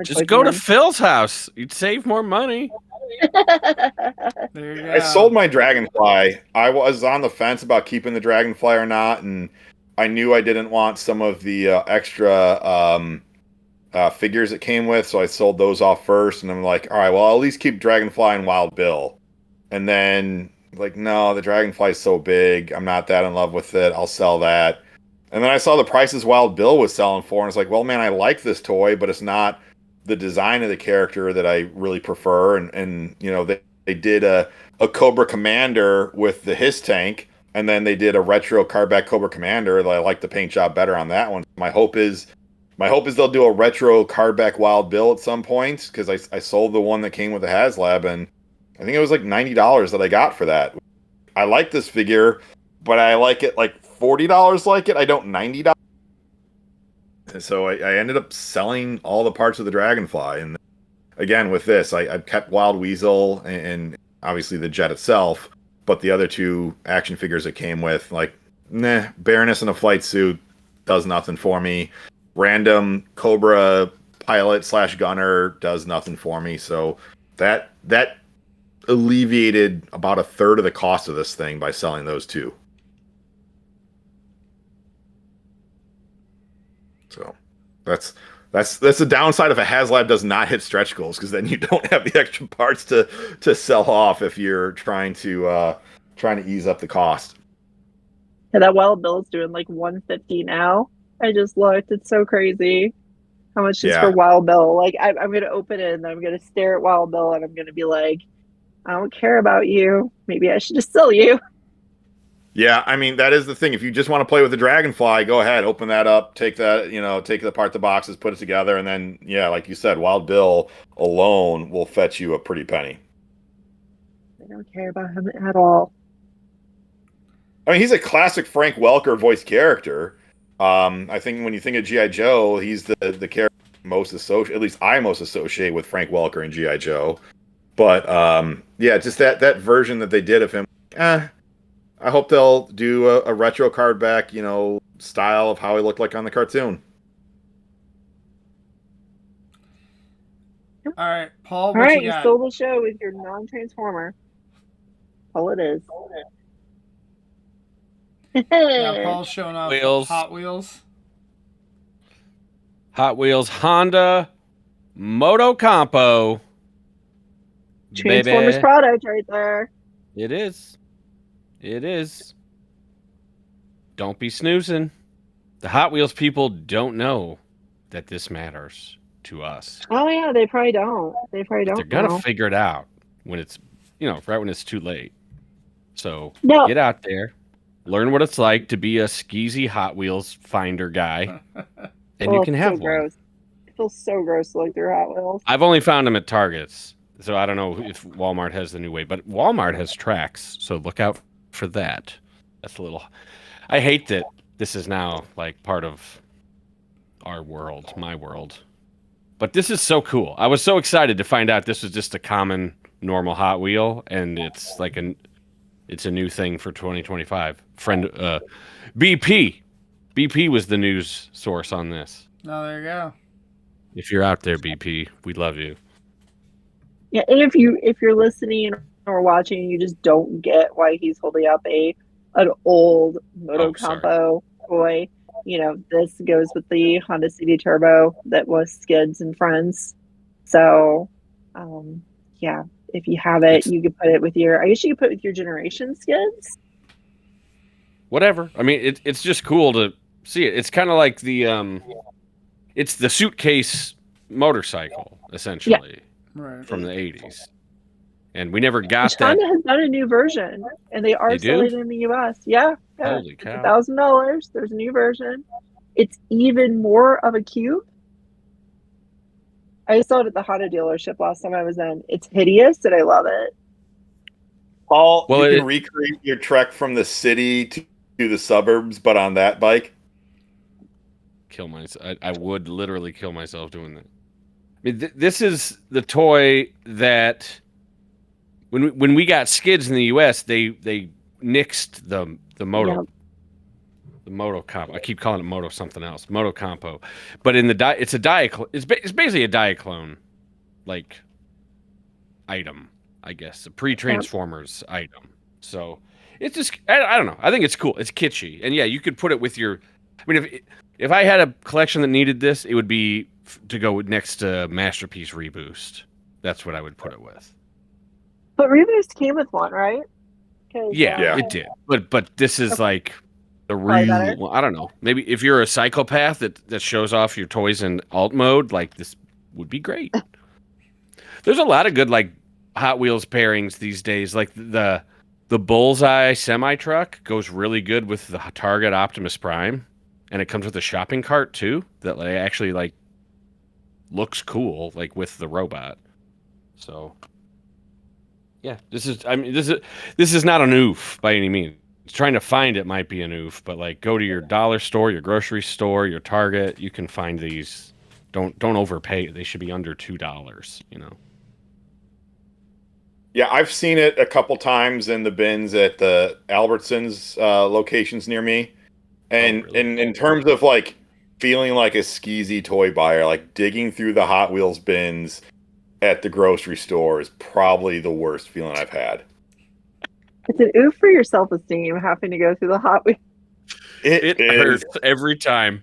Just go to Phil's house. You'd save more money. There you go. I sold my Dragonfly. I was on the fence about keeping the Dragonfly or not, and I knew I didn't want some of the extra figures it came with, so I sold those off first. And I'm like, all right, well, I'll at least keep Dragonfly and Wild Bill. And then, like, no, the Dragonfly's so big. I'm not that in love with it. I'll sell that. And then I saw the prices Wild Bill was selling for, and it's like, well, man, I like this toy, but it's not the design of the character that I really prefer. And they did a Cobra Commander with the Hiss tank, and then they did a retro Cardback Cobra Commander. I like the paint job better on that one. My hope is they'll do a retro Cardback Wild Bill at some point, because I sold the one that came with the HasLab, and I think it was like $90 that I got for that. I like this figure, but I like it like $40 like it. I don't $90. So I ended up selling all the parts of the Dragonfly. And again, with this, I kept Wild Weasel and obviously the jet itself, but the other two action figures it came with, like, Baroness in a flight suit does nothing for me. Random Cobra pilot / gunner does nothing for me. So that alleviated about a third of the cost of this thing by selling those two. So that's the downside if a HasLab does not hit stretch goals, because then you don't have the extra parts to sell off if you're trying to ease up the cost. Yeah, that Wild Bill is doing like $150 now. I just looked; it's so crazy how much is for Wild Bill. Like I'm gonna open it and I'm gonna stare at Wild Bill and I'm gonna be like, I don't care about you. Maybe I should just sell you. Yeah, I mean that is the thing. If you just want to play with the Dragonfly, go ahead, open that up, take that, take it apart the boxes, put it together, and then yeah, like you said, Wild Bill alone will fetch you a pretty penny. I don't care about him at all. I mean, he's a classic Frank Welker voice character. I think when you think of GI Joe, he's the character most associated. At least I most associate with Frank Welker and GI Joe. But yeah, just that version that they did of him. I hope they'll do a retro card back, style of how he looked like on the cartoon. All right, Paul, All what right, you you got? stole the show with your non-transformer. All it is. Yeah, Paul's showing off Wheels. Hot Wheels. Hot Wheels Honda Moto Campo. Transformers Baby. product right there. It is. It is. Don't be snoozing. The Hot Wheels people don't know that this matters to us. Oh yeah, they probably don't. They probably But don't they're gonna know. figure it out when it's, right when it's too late. So No. get out there, learn what it's like to be a skeezy Hot Wheels finder guy, and you can have so one. gross. It feels so gross to look through Hot Wheels. I've only found them at Targets, so I don't know if Walmart has the new way, but Walmart has tracks, so look out for that. That's a little. I hate that this is now like part of our world, my world. But this is so cool. I was so excited to find out this was just a common, normal Hot Wheel, and it's like it's a new thing for 2025. BP was the news source on this. Oh, there you go. If you're out there, BP, we love you. Yeah, and if you're listening or watching, and you just don't get why he's holding up an old Moto Campo toy. This goes with the Honda CD Turbo that was Skids and Friends. So, yeah, if you have it, you could put it with I guess you could put it with your Generation Skids. Whatever. I mean, it's just cool to see it. It's kind of like it's the suitcase motorcycle, essentially, right, from the 80s. And we never got that. Honda has done a new version, and they are selling it in the U.S. Yeah. Holy cow. $1,000. There's a new version. It's even more of a cube. I saw it at the Honda dealership last time I was in. It's hideous, and I love it. You can recreate your trek from the city to the suburbs, but on that bike. Kill myself. I would literally kill myself doing that. I mean, this is the toy that when we got Skids in the U.S., they nixed the Moto. Yep. The Moto Campo. I keep calling it Moto something else. Moto Campo. But it's a Diaclone. It's basically a Diaclone like item, I guess. A pre-Transformers item. So it's just I don't know. I think it's cool. It's kitschy. And yeah, you could put it with your I mean if I had a collection that needed this, it would be to go next to Masterpiece Reboost. That's what I would put it with. But Reboost came with one, right? Yeah, it did. But this is like the real. Well, I don't know. Maybe if you're a psychopath that shows off your toys in alt mode, like this would be great. There's a lot of good like Hot Wheels pairings these days. Like the Bullseye semi truck goes really good with the Target Optimus Prime, and it comes with a shopping cart too that like actually like looks cool like with the robot. So. Yeah, this is not an oof by any means. Trying to find it might be an oof, but like go to your dollar store, your grocery store, your Target, you can find these. Don't overpay. They should be under $2, Yeah, I've seen it a couple times in the bins at the Albertsons locations near me. And in terms of like feeling like a skeezy toy buyer, like digging through the Hot Wheels bins at the grocery store is probably the worst feeling I've had. It's an oof for your self-esteem having to go through the Hot Wheels. It hurts every time.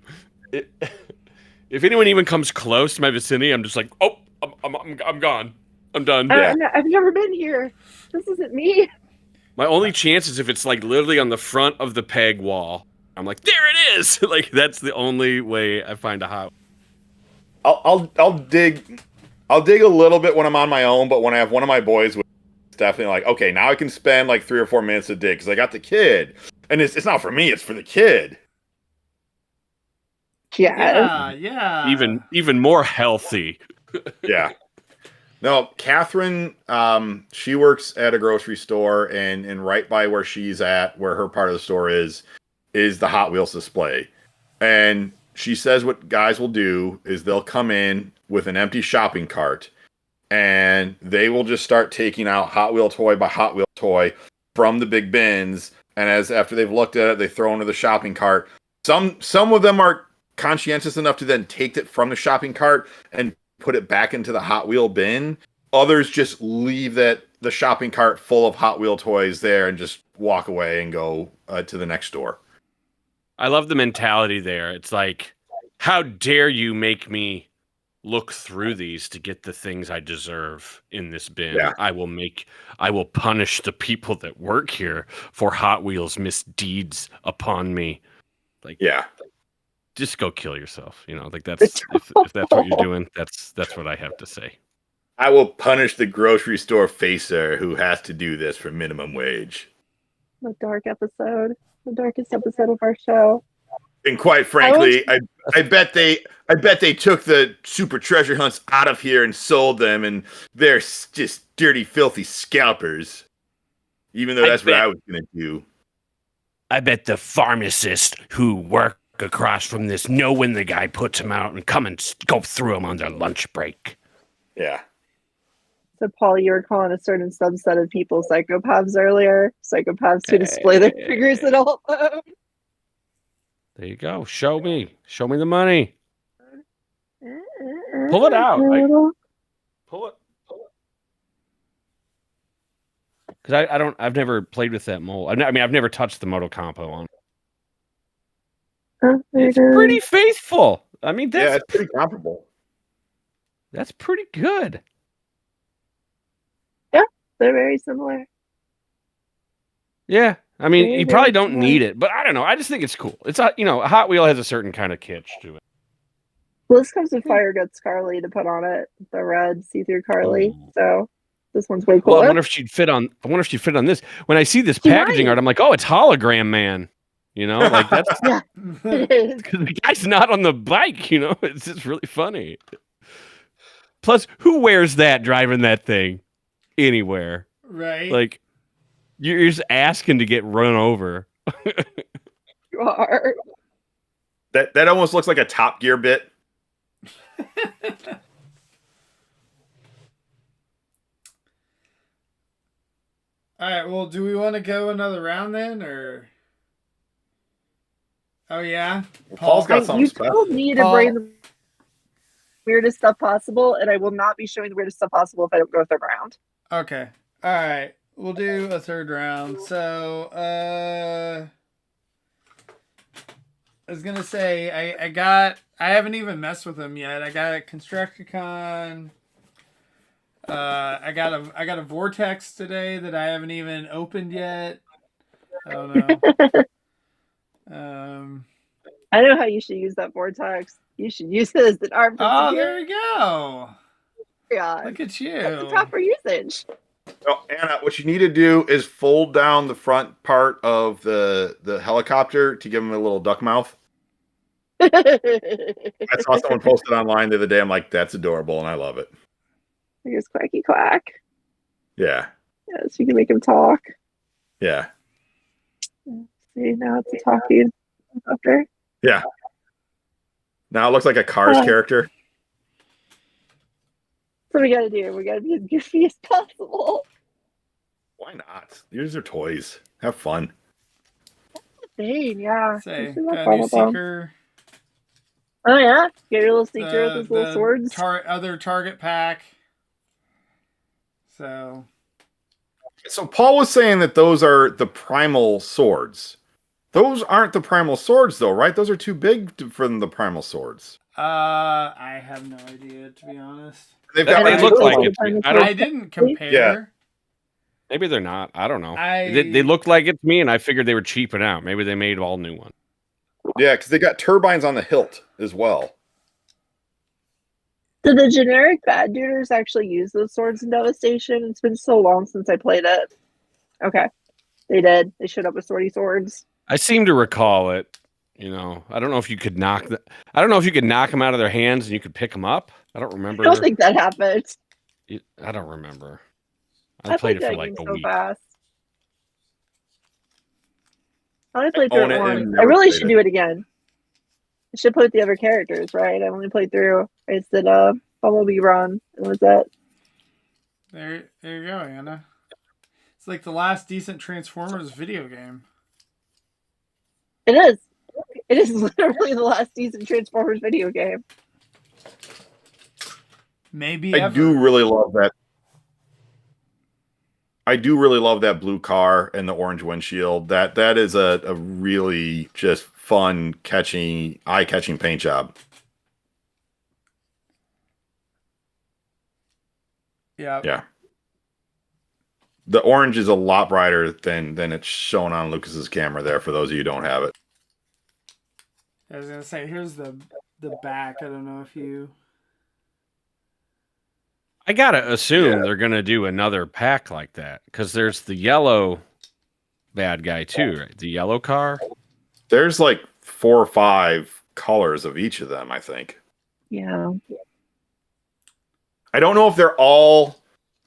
If anyone even comes close to my vicinity, I'm just like, oh, I'm gone. I'm done. Yeah. I've never been here. This isn't me. My only chance is if it's like literally on the front of the peg wall. I'm like, there it is. Like that's the only way I find a Hot. I'll dig a little bit when I'm on my own, but when I have one of my boys with, it's definitely like, okay, now I can spend like 3 or 4 minutes a dig because I got the kid And it's not for me, it's for the kid. Yes. Yeah. Even more healthy. Yeah. No, Catherine, she works at a grocery store, and right by where she's at, where her part of the store is the Hot Wheels display. And she says what guys will do is they'll come in with an empty shopping cart, and they will just start taking out Hot Wheel toy by Hot Wheel toy from the big bins. And after they've looked at it, they throw into the shopping cart. Some of them are conscientious enough to then take it from the shopping cart and put it back into the Hot Wheel bin. Others just leave the shopping cart full of Hot Wheel toys there and just walk away and go to the next store. I love the mentality there. It's like, how dare you make me look through these to get the things I deserve in this bin. Yeah. I will punish the people that work here for Hot Wheels misdeeds upon me. Like, Yeah. just go kill yourself. Like that's if that's what you're doing, that's what I have to say. I will punish the grocery store facer who has to do this for minimum wage. The dark episode. The darkest episode of our show. And quite frankly, I bet they took the super treasure hunts out of here and sold them, and they're just dirty, filthy scalpers. Even though that's what I was going to do. I bet the pharmacists who work across from this know when the guy puts them out and come and go through them on their lunch break. Yeah. So, Paul, you were calling a certain subset of people psychopaths earlier. Psychopaths who display their fingers at all times. There you go. Show me the money. Pull it out. Pull it. Because I've never played with that mold. I've never touched the Moto Compo on. It's pretty faithful. It's pretty comparable. That's pretty good. Yeah, they're very similar. Yeah. You probably don't need it, but I don't know. I just think it's cool. It's a Hot Wheel has a certain kind of kitsch to it. Well, this comes with Fire Guts Carly to put on it, the red see-through Carly. Ooh. So this one's way cooler. Well, I wonder if she'd fit on this. When I see this packaging art, I'm like, oh, it's Hologram Man. Like that's Yeah, it is. because the guy's not on the bike. It's just really funny. Plus, who wears that driving that thing anywhere? Right. Like, you're just asking to get run over. You are. That almost looks like a Top Gear bit. All right. Well, do we want to go another round then, or? Oh yeah. Paul's got something You special. told me to bring the weirdest stuff possible, and I will not be showing the weirdest stuff possible if I don't go third round. Okay. All right. We'll do a third round. So, I was gonna say I haven't even messed with them yet. I got a Constructicon. I got a Vortex today that I haven't even opened yet. I don't know. I know how you should use that Vortex. You should use it as an arm. Oh, there we go. Yeah. Look at you. That's the proper usage. Oh, Anna, what you need to do is fold down the front part of the helicopter to give him a little duck mouth. I saw someone post it online the other day. I'm like, that's adorable, and I love it. Here's Quacky Quack. Yeah. Yes, you can make him talk. Yeah. See, now it's a talking helicopter. Yeah. Now it looks like a Cars character. So we gotta do. We gotta be as goofy as possible. Why not? These are toys. Have fun. Thing, yeah. Say, This is got fun a new with them. seeker. Oh yeah, get your little seeker with his little swords. Other target pack. So Paul was saying that those are the primal swords. Those aren't the primal swords, though, right? Those are too big for the primal swords. I have no idea, to be honest. They've got They look like it. I didn't compare. Yeah. Maybe they're not. I don't know. They look like it to me, and I figured they were cheaping out. Maybe they made all new ones. Yeah, because they got turbines on the hilt as well. Do the generic bad duders actually use those swords in Devastation? It's been so long since I played it. Okay. They did. They showed up with swordy swords. I seem to recall it. You know, I don't know if you could knock them out of their hands and you could pick them up. I don't remember. I don't think that happened. I don't remember. I played it for that like game a so week. fast. I only played through Own it it and once. I never really played should it. do it again. I should play with the other characters, right? I only played through. I just did a Bumblebee run, and was it? There you go, Anna. It's like the last decent Transformers video game. It is. It is literally the last decent Transformers video game. Maybe I ever. do really love that. I do really love that blue car and the orange windshield. That is a really just fun, eye-catching paint job. Yeah. Yeah. The orange is a lot brighter than it's shown on Lucas's camera there, for those of you who don't have it. I was gonna say, here's the back. I don't know if you. I gotta assume they're gonna do another pack like that because there's the yellow bad guy too, right? The yellow car. There's like 4 or 5 colors of each of them, I think. Yeah. I don't know if they're all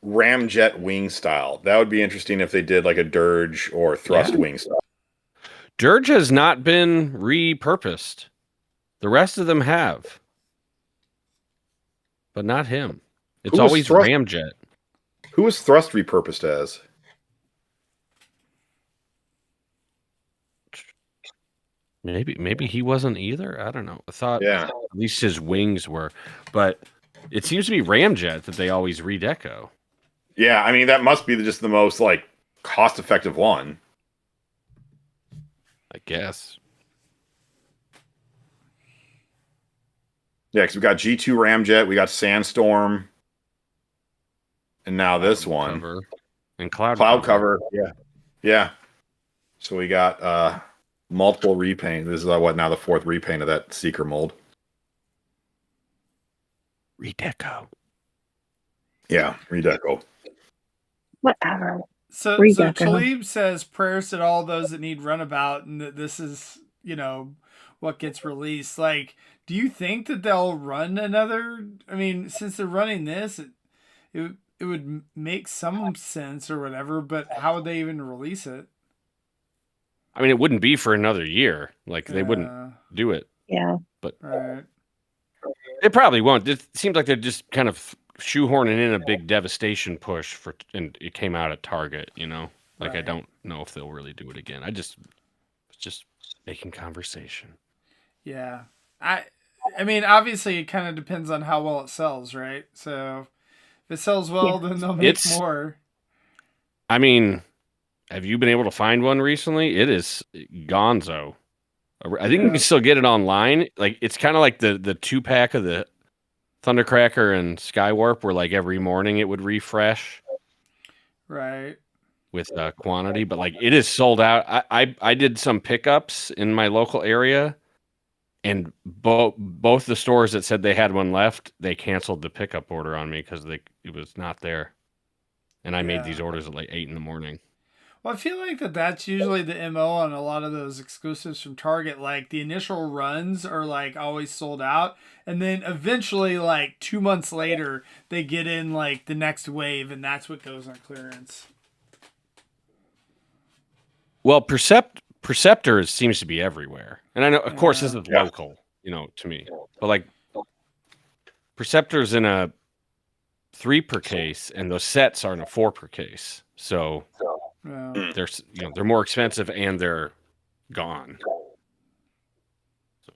ramjet wing style. That would be interesting if they did like a dirge or thrust wing style. Dirge has not been repurposed. The rest of them have, but not him. It's always ramjet. Who was thrust repurposed as? Maybe he wasn't either. I don't know. I thought Yeah. at least his wings were, but it seems to be ramjet that they always redeco. Yeah, I mean that must be just the most like cost-effective one. I guess. Yeah, because we got G2 ramjet, we got Sandstorm, and now this one. Cover. And cloud cover. Yeah. So we got multiple repaint. This is now the 4th repaint of that Seeker mold. Redeco. Yeah, redeco. Whatever. So Redeco. Talib says prayers to all those that need runabout, and that this is, what gets released. Like, do you think that they'll run another? I mean, since they're running this, it would make some sense or whatever, but how would they even release it? I mean, it wouldn't be for another year. Like, they wouldn't do it. Yeah. But right. It probably won't. It seems like they're just kind of shoehorning in a big devastation push and it came out at Target, Like, Right. I don't know if they'll really do it again. Just making conversation. Yeah. I mean, obviously, it kind of depends on how well it sells, right? So if it sells well, then they'll make more. I mean, have you been able to find one recently? It is gonzo. I think you can still get it online. Like, it's kind of like the 2-pack of the Thundercracker and Skywarp, where like every morning it would refresh. Right. With quantity, but like it is sold out. I did some pickups in my local area, and both the stores that said they had one left, they canceled the pickup order on me because it was not there, and I made these orders at like 8 a.m. Well, I feel like that's usually the MO on a lot of those exclusives from Target. Like, the initial runs are like always sold out, and then eventually, like 2 months later, they get in like the next wave, and that's what goes on clearance. Well, Perceptor seems to be everywhere, and I know, of course, this is local, to me. But like, Perceptor's in a 3 per case, and those sets are in a 4 per case. So they're more expensive and they're gone. So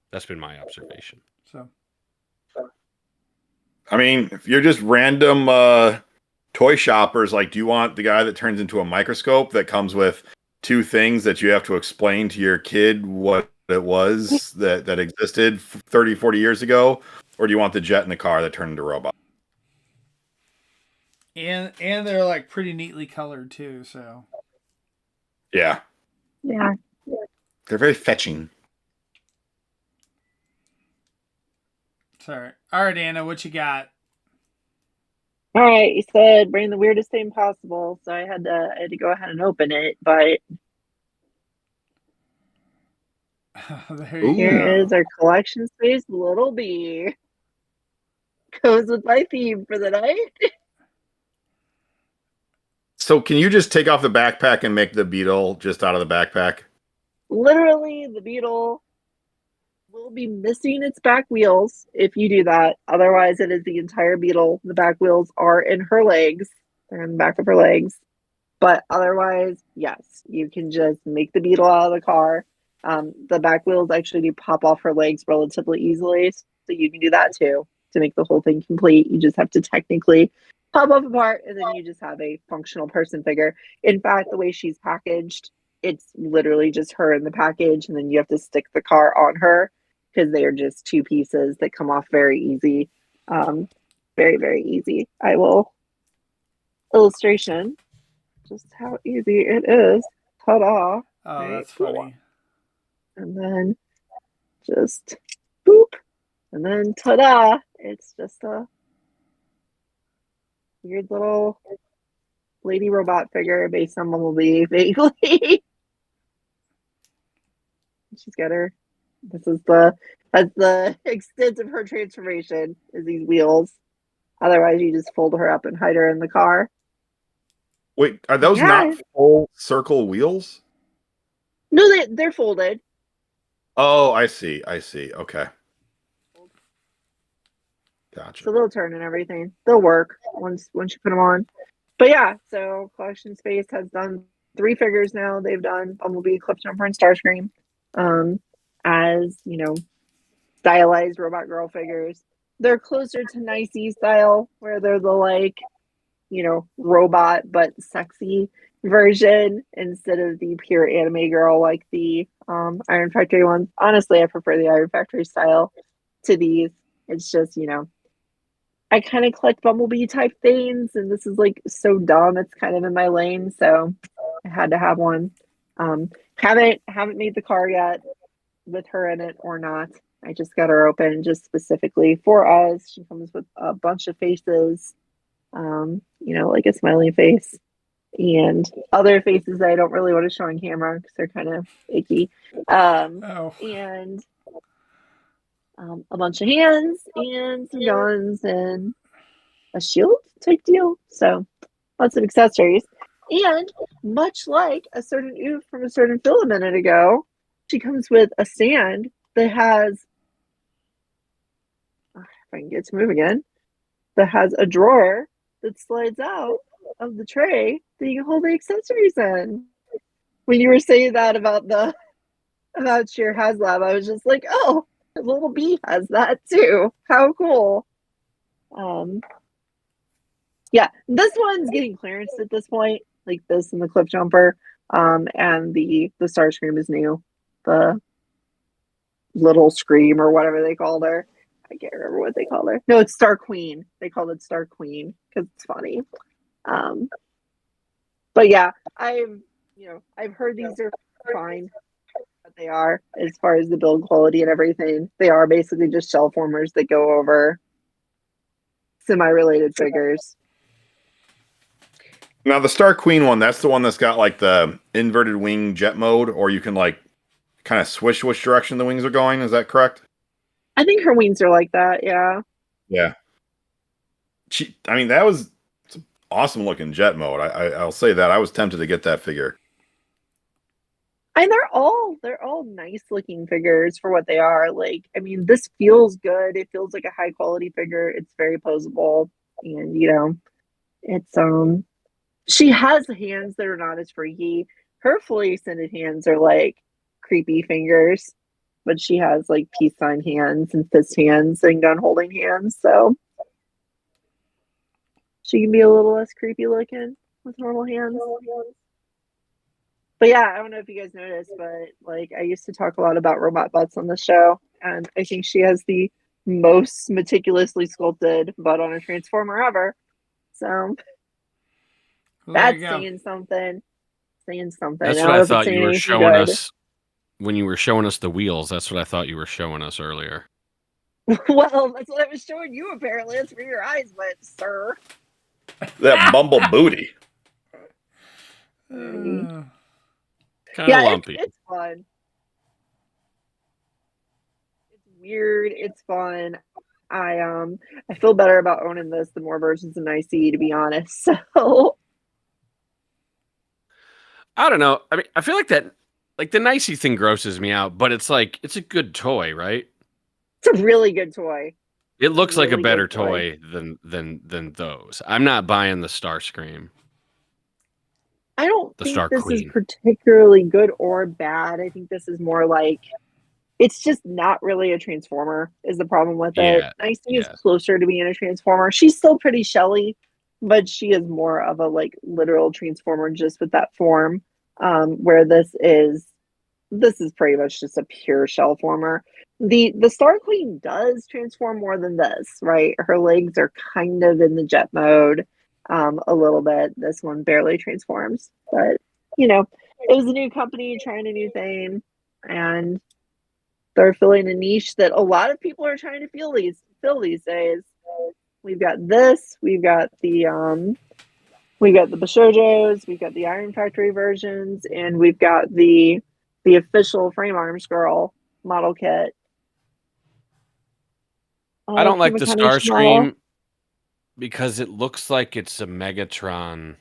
that's been my observation. So, I mean, if you're just random toy shoppers, like, do you want the guy that turns into a microscope that comes with 2 things that you have to explain to your kid what it was that existed 30, 40 years ago? Or do you want the jet in the car that turned into a robot? and they're like pretty neatly colored too, so. Yeah. Yeah. They're very fetching. Sorry. All right, Anna, what you got? All right, you said bring the weirdest thing possible, so I had to go ahead and open it, but There you Ooh. Here go. is our collection space little bee. Goes with my theme for the night. So can you just take off the backpack and make the beetle just out of the backpack? Literally, the beetle will be missing its back wheels if you do that. Otherwise, it is the entire beetle. The back wheels are in her legs. They're in the back of her legs. But otherwise, yes, you can just make the beetle out of the car. The back wheels actually do pop off her legs relatively easily. So you can do that too to make the whole thing complete. You just have to technically pop off a part and then you just have a functional person figure. In fact, the way she's packaged, it's literally just her in the package, and then you have to stick the car on her because they are just two pieces that come off very easy. Very, very easy. I will illustration just how easy it is. Ta-da. Oh, Right? that's funny. And then just boop. And then ta-da. It's just a weird little lady robot figure based on Bumblebee, vaguely. She's got her. That's the extent of her transformation is these wheels. Otherwise, you just fold her up and hide her in the car. Wait, are those Yeah. not full circle wheels? No, they're folded. Oh, I see. Okay. Gotcha. So they'll turn and everything. They'll work once you put them on. But yeah, so Collection Space has done 3 figures now. They've done Bumblebee, Cliffjumper, and Starscream, as stylized robot girl figures. They're closer to Nicey style, where they're the robot but sexy version instead of the pure anime girl like the Iron Factory ones. Honestly, I prefer the Iron Factory style to these. It's just, I kind of collect Bumblebee type things, and this is like so dumb. It's kind of in my lane, so I had to have one. Haven't made the car yet with her in it or not. I just got her open just specifically for us. She comes with a bunch of faces, like a smiley face and other faces that I don't really want to show on camera because they're kind of icky. Oh. And a bunch of hands and some guns and a shield type deal. So lots of accessories. And much like a certain oof from a certain film a minute ago, she comes with a stand that has, if I can get to move again, that has a drawer that slides out of the tray that you can hold the accessories in. When you were saying that about Sheer HasLab, I was just like, oh, the little bee has that too. How cool. Yeah, this one's getting clearance at this point, like this and the Cliffjumper, and the Starscream is new. The little Scream or whatever they called her. I can't remember what they called her. No, it's Star Queen. They called it Star Queen because it's funny. But yeah, I've heard these are fine. What they are as far as the build quality and everything. They are basically just shell formers that go over semi-related figures. Now the Star Queen one, that's the one that's got like the inverted wing jet mode, or you can like kind of switch which direction the wings are going. Is that correct? I think her wings are like that. Yeah. Yeah. That was awesome looking jet mode. I'll say that. I was tempted to get that figure. And they're all nice looking figures for what they are. Like, this feels good. It feels like a high quality figure. It's very posable, and it's she has hands that are not as freaky. Her fully extended hands are like creepy fingers, but she has like peace sign hands and fist hands and gun holding hands, so she can be a little less creepy looking with normal hands. But yeah, I don't know if you guys noticed, but like I used to talk a lot about robot butts on the show, and I think she has the most meticulously sculpted butt on a Transformer ever. So Well, that's saying something. That's what I thought you were showing us when you were showing us the wheels. That's what I thought you were showing us earlier. Well, that's what I was showing you, apparently. That's where your eyes went, sir. That bumble booty. Kind of lumpy. It's fun. weird. It's fun. I feel better about owning this the more versions than I see, to be honest. So I don't know. I mean, I feel like that, like the Nicey thing grosses me out, but it's like it's a good toy, right? it's a really good toy. It looks like a Really better good toy. toy than those. I'm not buying the Starscream, I don't the think Star this is Queen. particularly good or bad. I think this is more like it's just not really a transformer is the problem with it. Yeah, Nicey is yeah. closer to being a transformer. She's still pretty Shelly, but she is more of a like literal transformer just with that form. Where this is pretty much just a pure shell former. The Star Queen does transform more than this, right? Her legs are kind of in the jet mode, a little bit. This one barely transforms, but you know, it was a new company trying a new thing, and they're filling a niche that a lot of people are trying to fill these days. We've got this, we've got the Bashojos, we've got the Iron Factory versions, and we've got the official Frame Arms Girl model kit. I don't like Kima the Kanishi model. Starscream because it looks like it's a Megatron.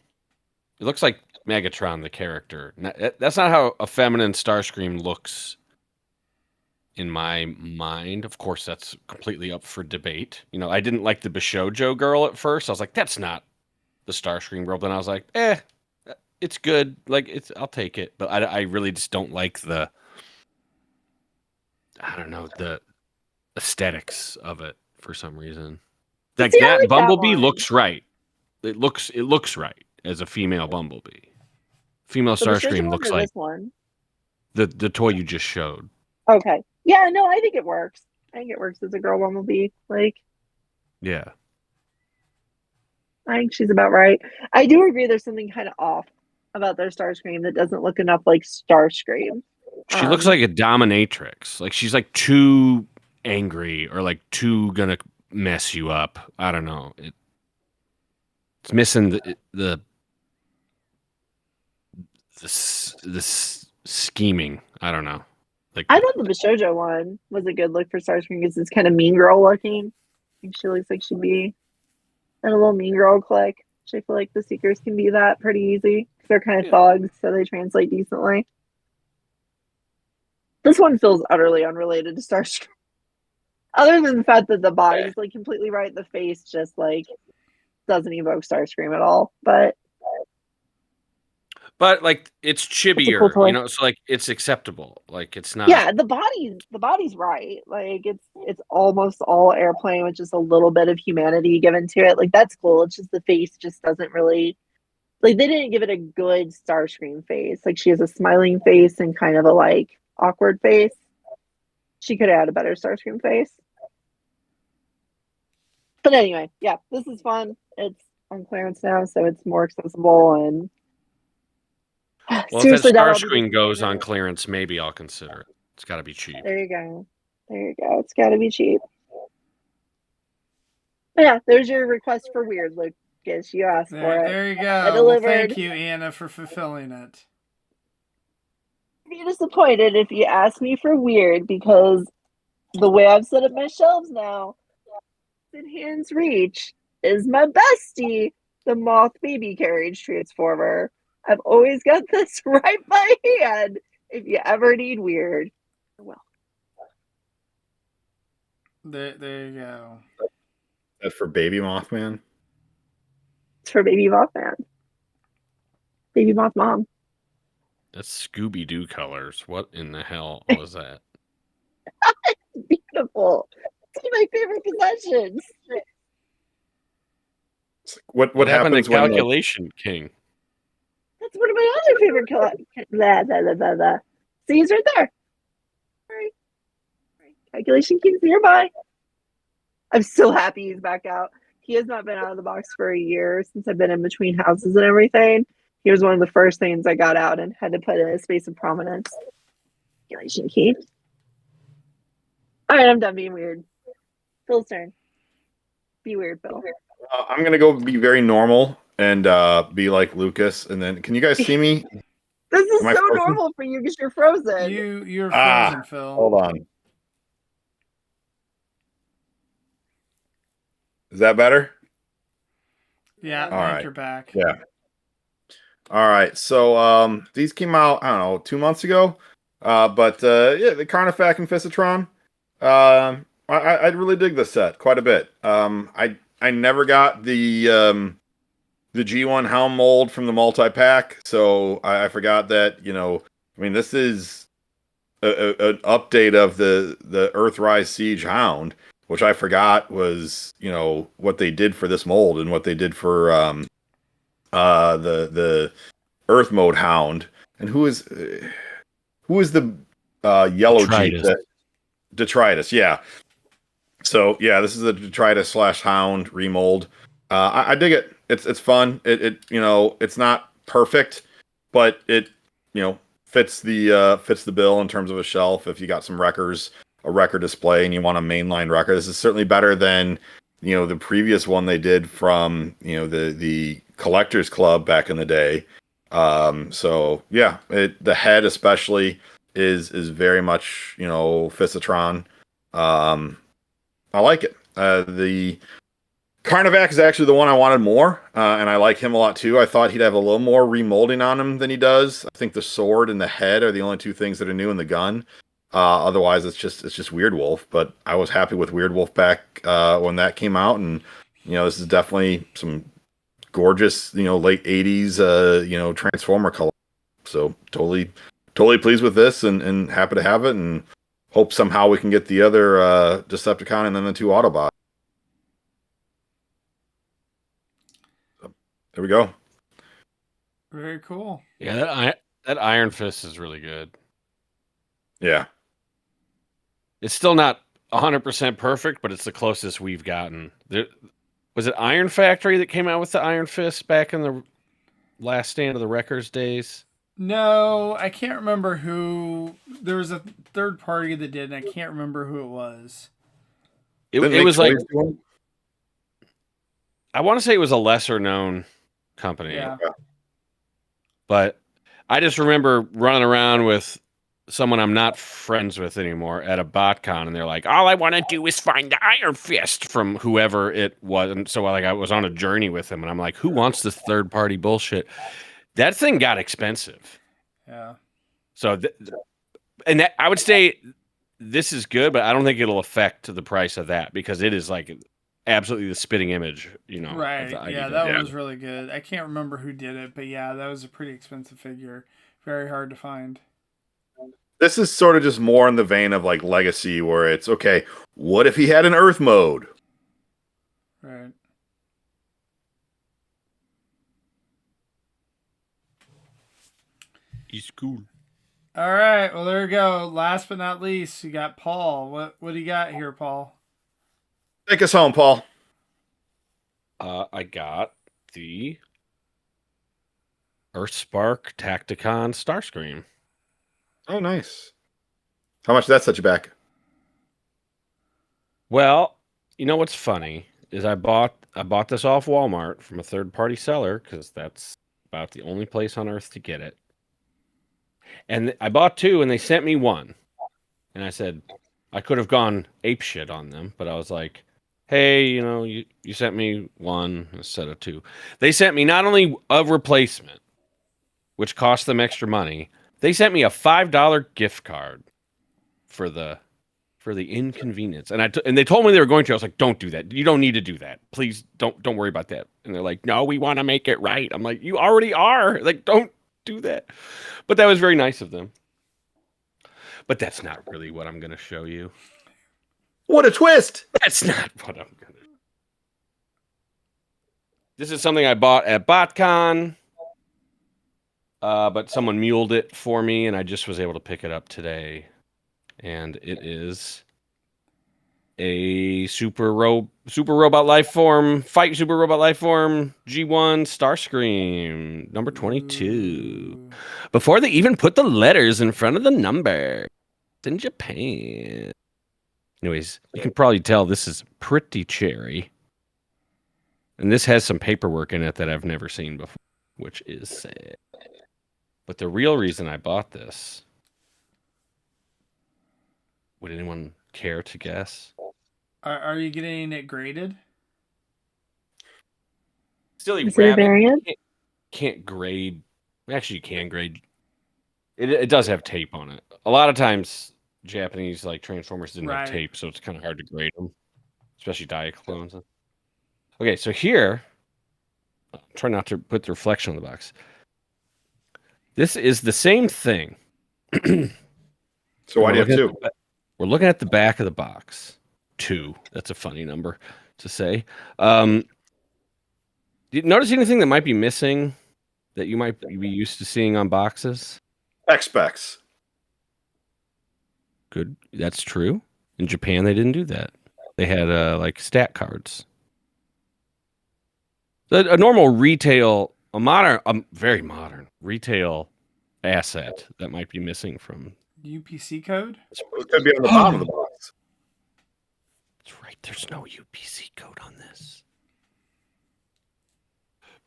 It looks like Megatron, the character. That's not how a feminine Starscream looks in my mind. Of course, that's completely up for debate. You know, I didn't like the Bishojo girl at first. I was like, that's not the Starscream girl. Then I was like, it's good. Like, I'll take it. But I really just don't like I don't know, the aesthetics of it for some reason. Like See, I that like that Bumblebee one. looks right. It looks right as a female Bumblebee. Female The Bashosho Starscream one looks or like this one? the toy you just showed. Okay. Yeah, no, I think it works. I think it works as a girl Bumblebee. Like, Yeah. I think she's about right. I do agree there's something kind of off about their Starscream that doesn't look enough like Starscream. She looks like a dominatrix. Like she's like too angry or like too gonna mess you up. I don't know. It's missing the scheming. I don't know. Like I thought the Bashoujo one was a good look for Starscream because it's kind of mean girl looking. I think she looks like she'd be in a little mean girl clique. Which I feel like the Seekers can be that pretty easy because they're kind of Yeah. thugs, so they translate decently. This one feels utterly unrelated to Starscream. Other than the fact that the body's like completely right, the face just like doesn't evoke Starscream at all. But like it's chibier, it's a cool toy. you know, so like it's acceptable. Like it's not. Yeah, the body's right. Like it's almost all airplane with just a little bit of humanity given to it. Like that's cool. It's just the face just doesn't really like they didn't give it a good Starscream face. Like she has a smiling face and kind of a like awkward face. She could have had a better Starscream face. But anyway, yeah, this is fun. It's on clearance now, so it's more accessible and Well, seriously, if that that'll be Starscreen goes on disappointed. clearance, maybe I'll consider it. It's got to be cheap. There you go. There you go. It's got to be cheap. But yeah, there's your request for weird, Lucas. You asked for it. There you I go. Well, delivered. thank you, Anna, for fulfilling it. I'd be disappointed if you asked me for weird because the way I've set up my shelves now, in hand's reach, is my bestie, the Moth Baby Carriage Transformer. I've always got this right by hand if you ever need weird. Well, There you go. That's for Baby Mothman. it's for Baby Mothman. Baby Moth Mom. That's Scooby Doo colors. What in the hell was that? Beautiful. It's my favorite possessions. What happened happens to when like, Calculation King? That's one of my other favorite See, he's right there. All right. Calculation King's nearby. I'm so happy he's back out. He has not been out of the box for a year since I've been in between houses and everything. He was one of the first things I got out and had to put in a space of prominence. Calculation King. All right, I'm done being weird. Phil's turn. Be weird, Phil. I'm gonna go be very normal and be like Lucas, and then can you guys see me? This is Am I so frozen? normal for you because you're frozen. You're frozen, Phil. Hold on. Is that better? Yeah, All I think right. you're back. Yeah. All right. So these came out, I don't know, 2 months ago. But yeah, the Carnifac and Fissatron. I really dig this set quite a bit. I never got the G1 helm mold from the multi-pack, so I forgot that, I mean, this is an update of the Earthrise Siege Hound, which I forgot was, what they did for this mold and what they did for the Earth Mode Hound. And who is the yellow Jeep Detritus. that Detritus, yeah. So yeah, this is a Detritus slash Hound remold. I dig it. It's fun. It's not perfect, but it fits the bill in terms of a shelf. If you got some wreckers, a wrecker display, and you want a mainline wrecker, this is certainly better than the previous one they did from the Collectors Club back in the day. So yeah, the head especially is very much Fissatron. Um, I like it. The Carnivac is actually the one I wanted more, and I like him a lot too. I thought he'd have a little more remolding on him than he does. I think the sword and the head are the only two things that are new in the gun. Otherwise, it's just Weird Wolf. But I was happy with Weird Wolf back when that came out, and this is definitely some gorgeous late '80s Transformer color. So totally pleased with this, and happy to have it, and hope somehow we can get the other Decepticon and then the two Autobots. There we go. Very cool. Yeah, that Iron Fist is really good. Yeah. It's still not 100% perfect, but it's the closest we've gotten. Was it Iron Factory that came out with the Iron Fist back in the last stand of the Wreckers days? No, I can't remember who. There was a third party that did, and I can't remember who it was. It was like, I want to say it was a lesser known company. Yeah. But I just remember running around with someone I'm not friends with anymore at a BotCon, and they're like, all I want to do is find the Iron Fist from whoever it was. And so I was on a journey with them, and I'm like, who wants this third party bullshit? That thing got expensive. Yeah. So, I would say this is good, but I don't think it'll affect the price of that because it is like absolutely the spitting image, Right. of the Yeah, ID. that was really good. I can't remember who did it, but yeah, that was a pretty expensive figure. Very hard to find. This is sort of just more in the vein of like Legacy, where it's okay. What if he had an Earth mode? Right. He's cool. All right. Well, there we go. Last but not least, you got Paul. What do you got here, Paul? Take us home, Paul. I got the Earthspark Tacticon Starscream. Oh, nice. How much did that set you back? Well, you know what's funny is I bought this off Walmart from a third party seller because that's about the only place on earth to get it. And I bought two, and they sent me one. And I said I could have gone apeshit on them, but I was like, hey, you sent me one instead of two. They sent me not only a replacement, which cost them extra money, they sent me a $5 gift card for the inconvenience. And and they told me they were going to. I was like, don't do that. You don't need to do that. Please don't worry about that. And they're like, no, we want to make it right. I'm like, you already are. Like, don't do that. But that was very nice of them. But that's not really what I'm going to show you. What a twist! That's not what I'm going to. This is something I bought at BotCon. But someone muled it for me, and I just was able to pick it up today. And it is a Super Robot Lifeform G1 Starscream number 22. Before they even put the letters in front of the number. It's in Japan. Anyways, you can probably tell this is pretty cherry. And this has some paperwork in it that I've never seen before, which is sad. But the real reason I bought this, would anyone care to guess? Are you getting it graded? Silly Is it a rabbit. variant? Can't grade. Actually, you can grade. It does have tape on it. A lot of times, Japanese like Transformers didn't have Right. tape, so it's kind of hard to grade them, especially Diaclones. Okay, so here, try not to put the reflection on the box. This is the same thing. So why do you have two? We're looking at the back of the box. 2. That's a funny number to say. Do you notice anything that might be missing that you might be used to seeing on boxes? X-Specs. Good. That's true. In Japan, they didn't do that. They had like stat cards. A normal retail, very modern retail asset that might be missing from. UPC code? It could be on the bottom of the box. That's right. There's no UPC code on this.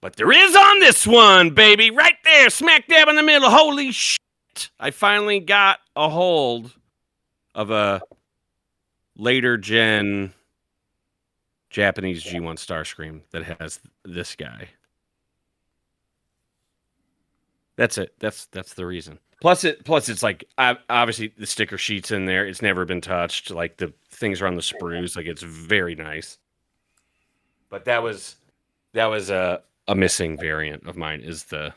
But there is on this one, baby. Right there, smack dab in the middle. Holy shit. I finally got a hold of a later gen Japanese G1 Starscream that has this guy. That's it. That's the reason. Plus it's like obviously the sticker sheet's in there. It's never been touched. Like the things are on the sprues. Like it's very nice. But that was a missing variant of mine is the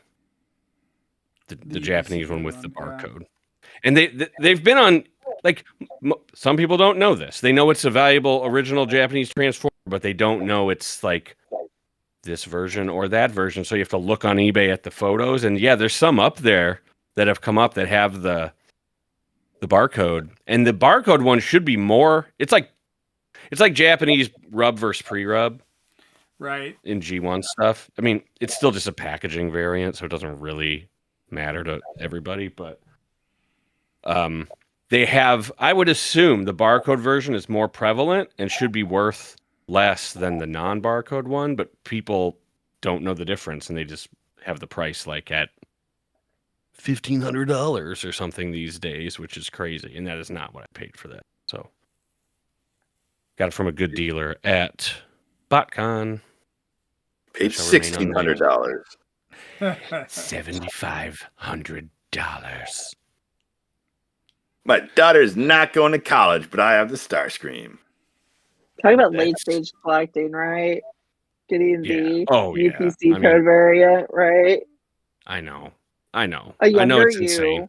Japanese one with the barcode. And they've been on like some people don't know this. They know it's a valuable original Japanese Transformer, but they don't know it's like this version or that version. So you have to look on eBay at the photos. And yeah, there's some up there that have come up that have the barcode. And the barcode one should be more. It's like Japanese rub versus pre-rub. Right. In G1 stuff. I mean, it's still just a packaging variant, so it doesn't really matter to everybody, but they have, I would assume the barcode version is more prevalent and should be worth less than the non-barcode one, but people don't know the difference and they just have the price like at $1,500 or something these days, which is crazy, and that is not what I paid for that. So got it from a good dealer at BotCon. Paid $1,600. $7,500. My daughter's not going to college, but I have the Starscream. Talking about late stage collecting, right? Getting the UPC code variant, right? I know. A I younger know it's you. insane.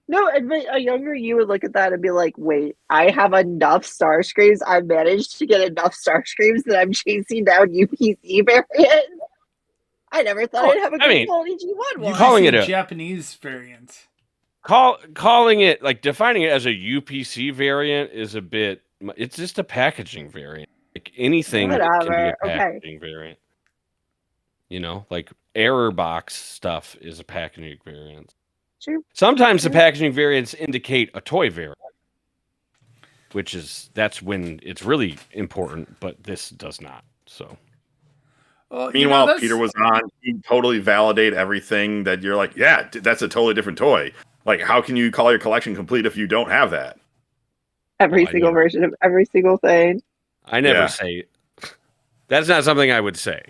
No, admit a younger you would look at that and be like, wait, I have enough Starscreams. I managed to get enough Starscreams that I'm chasing down UPC variants. I never thought I'd have a good quality G1 one. Calling it a Japanese variant. Calling it, like defining it as a UPC variant is a bit, it's just a packaging variant. Like anything can be a packaging variant. You know, like error box stuff is a packaging variant. True. Sometimes the packaging variants indicate a toy variant, that's when it's really important, but this does not. So, well, meanwhile, Peter was on. He totally validate everything that you're like, yeah, that's a totally different toy. Like, how can you call your collection complete if you don't have that? Every single version of every single thing. I never say that's not something I would say.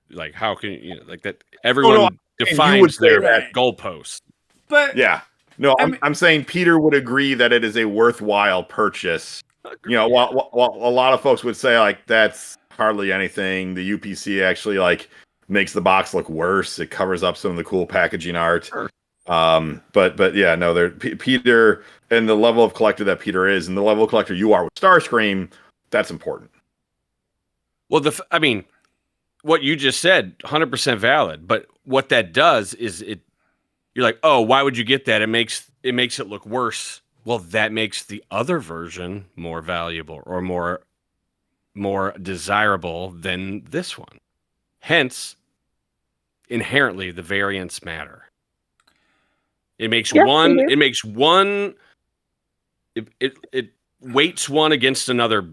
Like, how can you like that? Everyone defines their goalpost. But yeah, no, I'm saying Peter would agree that it is a worthwhile purchase. You know, while a lot of folks would say like that's hardly anything. The UPC actually like makes the box look worse. It covers up some of the cool packaging art. Sure. But yeah, no, Peter and the level of collector that Peter is, and the level of collector you are with Starscream, that's important. Well, I mean, what you just said, 100% valid. But what that does is you're like, oh, why would you get that? It makes it look worse. Well, that makes the other version more valuable or more desirable than this one. Hence, inherently, the variants matter. It makes one. It makes one. It weights one against another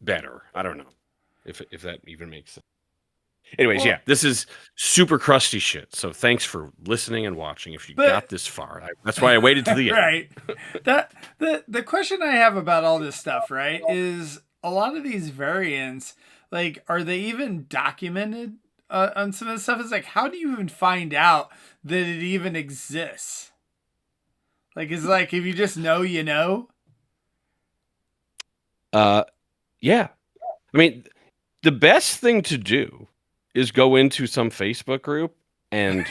better. I don't know if that even makes sense. Anyways, this is super crusty shit. So thanks for listening and watching. If you got this far, that's why I waited to the end. Right. The question I have about all this stuff, right, is a lot of these variants, like, are they even documented on some of the stuff is like, how do you even find out that it even exists? Like, it's like, if you just know, you know. Yeah. I mean, the best thing to do is go into some Facebook group and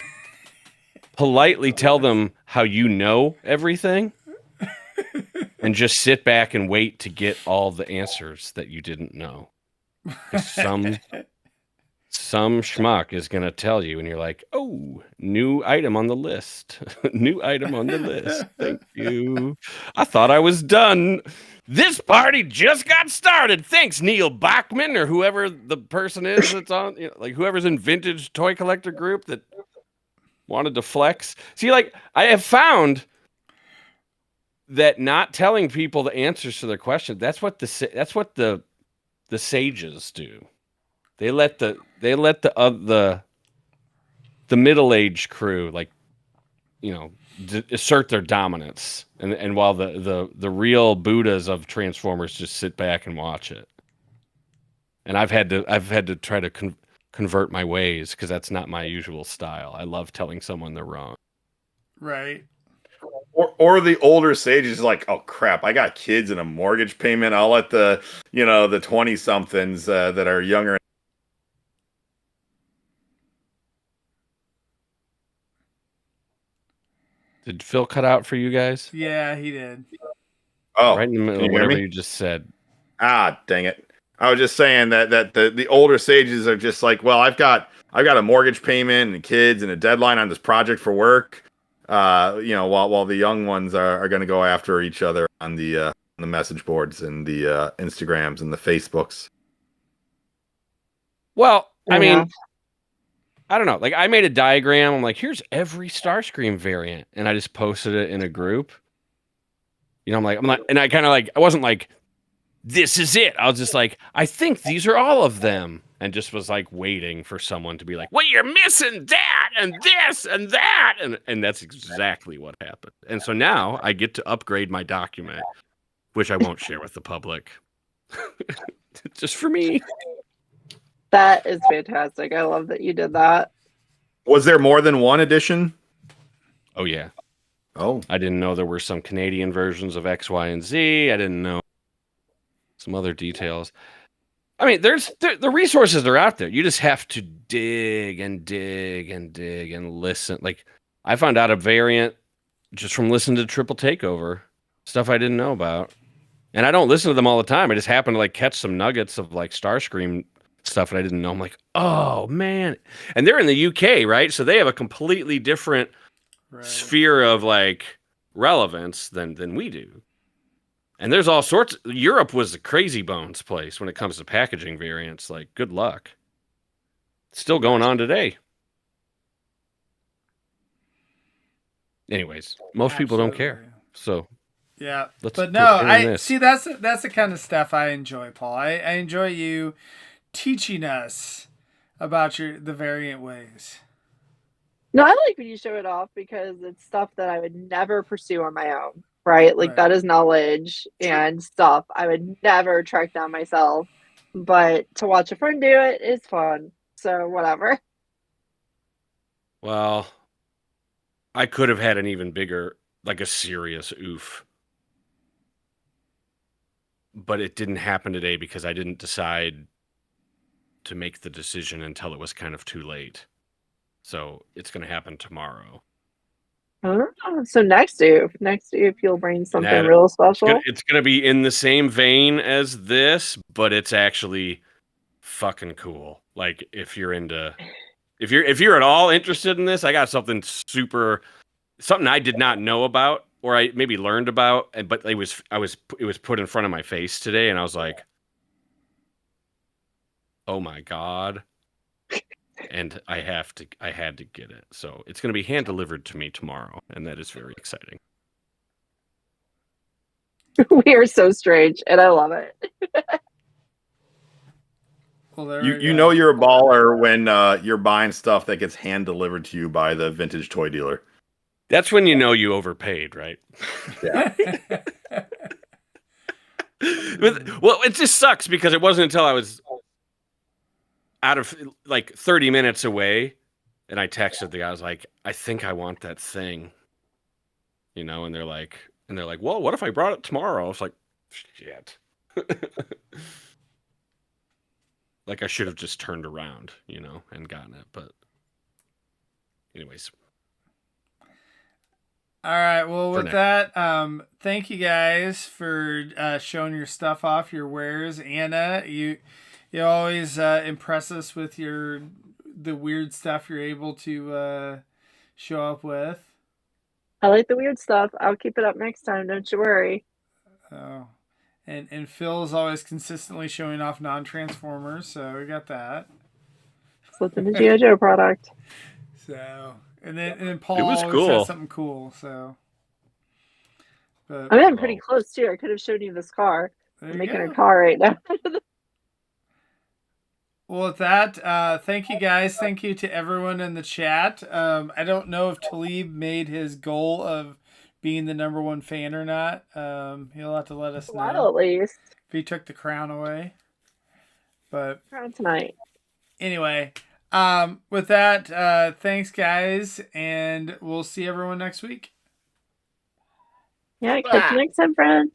politely tell them how you know everything and just sit back and wait to get all the answers that you didn't know. 'Cause some schmuck is going to tell you, and you're like, oh, new item on the list. New item on the list. Thank you. I thought I was done. This party just got started. Thanks, Neil Bachman, or whoever the person is that's on, like whoever's in Vintage Toy Collector Group that wanted to flex. See, like, I have found that not telling people the answers to their questions, that's what the sages do. They let the middle-aged crew, like, assert their dominance, and while the real Buddhas of Transformers just sit back and watch it. And I've had to try to convert my ways, because that's not my usual style. I love telling someone they're wrong. Right. Or the older sages like, oh crap, I got kids and a mortgage payment. I'll let the 20-somethings that are younger. Did Phil cut out for you guys? Yeah, he did. Oh, right in the middle of whatever you just said. Ah, dang it. I was just saying that the older sages are just like, well, I've got a mortgage payment and kids and a deadline on this project for work. While the young ones are going to go after each other on the message boards and the Instagrams and the Facebooks. Well, I mean, I don't know. Like, I made a diagram. I'm like, here's every Starscream variant, and I just posted it in a group. I'm like, and I kind of like, I wasn't like, this is it. I was just like, I think these are all of them, and just was like waiting for someone to be like, well, you're missing that and this and that, and that's exactly what happened. And so now I get to upgrade my document, which I won't share with the public, just for me. That is fantastic. I love that you did that. Was there more than one edition? Oh, yeah. Oh. I didn't know there were some Canadian versions of X, Y, and Z. I didn't know some other details. I mean, the resources are out there. You just have to dig and dig and dig and listen. Like, I found out a variant just from listening to Triple Takeover, stuff I didn't know about. And I don't listen to them all the time. I just happen to like catch some nuggets of like Starscream stuff that I didn't know. I'm like, oh man. And they're in the UK, right? So they have a completely different sphere of like relevance than we do. And there's all sorts. Europe was a crazy bones place when it comes to packaging variants. Like, good luck. It's still going on today. Anyways, most people don't care. So yeah, but no, I see that's the kind of stuff I enjoy, Paul. I enjoy you teaching us about the variant ways. No, I like when you show it off, because it's stuff that I would never pursue on my own, right? Like, that is knowledge and stuff I would never track down myself. But to watch a friend do it is fun. So whatever. Well, I could have had an even bigger, like a serious oof. But it didn't happen today because I didn't decide to make the decision until it was kind of too late. So it's going to happen tomorrow. So next oof, you'll bring something real special. It's going to be in the same vein as this, but it's actually fucking cool. Like, if you're at all interested in this, I got something I did not know about, or I maybe learned about, but it was put in front of my face today, and I was like, oh my God. And I had to get it. So it's going to be hand delivered to me tomorrow, and that is very exciting. We are so strange, and I love it. Well, you know you're a baller when you're buying stuff that gets hand delivered to you by the vintage toy dealer. That's when you know you overpaid, right? Yeah. Well, it just sucks because it wasn't until I was out of like 30 minutes away, and I texted the guy. I was like, I think I want that thing. You know, and they're like, well, what if I brought it tomorrow? I was like, shit. Like I should have just turned around, you know, and gotten it. But anyways. All right. Well, For with now. that, thank you guys for showing your stuff off, your wares. Anna, you always impress us with the weird stuff you're able to show up with. I like the weird stuff. I'll keep it up next time. Don't you worry. Oh, and Phil's always consistently showing off non-transformers, so we got that. Slipping the G.I. Joe product. So, and then Paul It was always cool. has something cool. So, but I'm getting pretty close too. I could have showed you this car. I'm making a car right now. Well, with that, thank you guys. Thank you to everyone in the chat. I don't know if Talib made his goal of being the #1 fan or not. He'll have to let us know. While at least. If he took the crown away. But crown tonight. Anyway, with that, thanks guys, and we'll see everyone next week. Yeah, catch you next time, friends.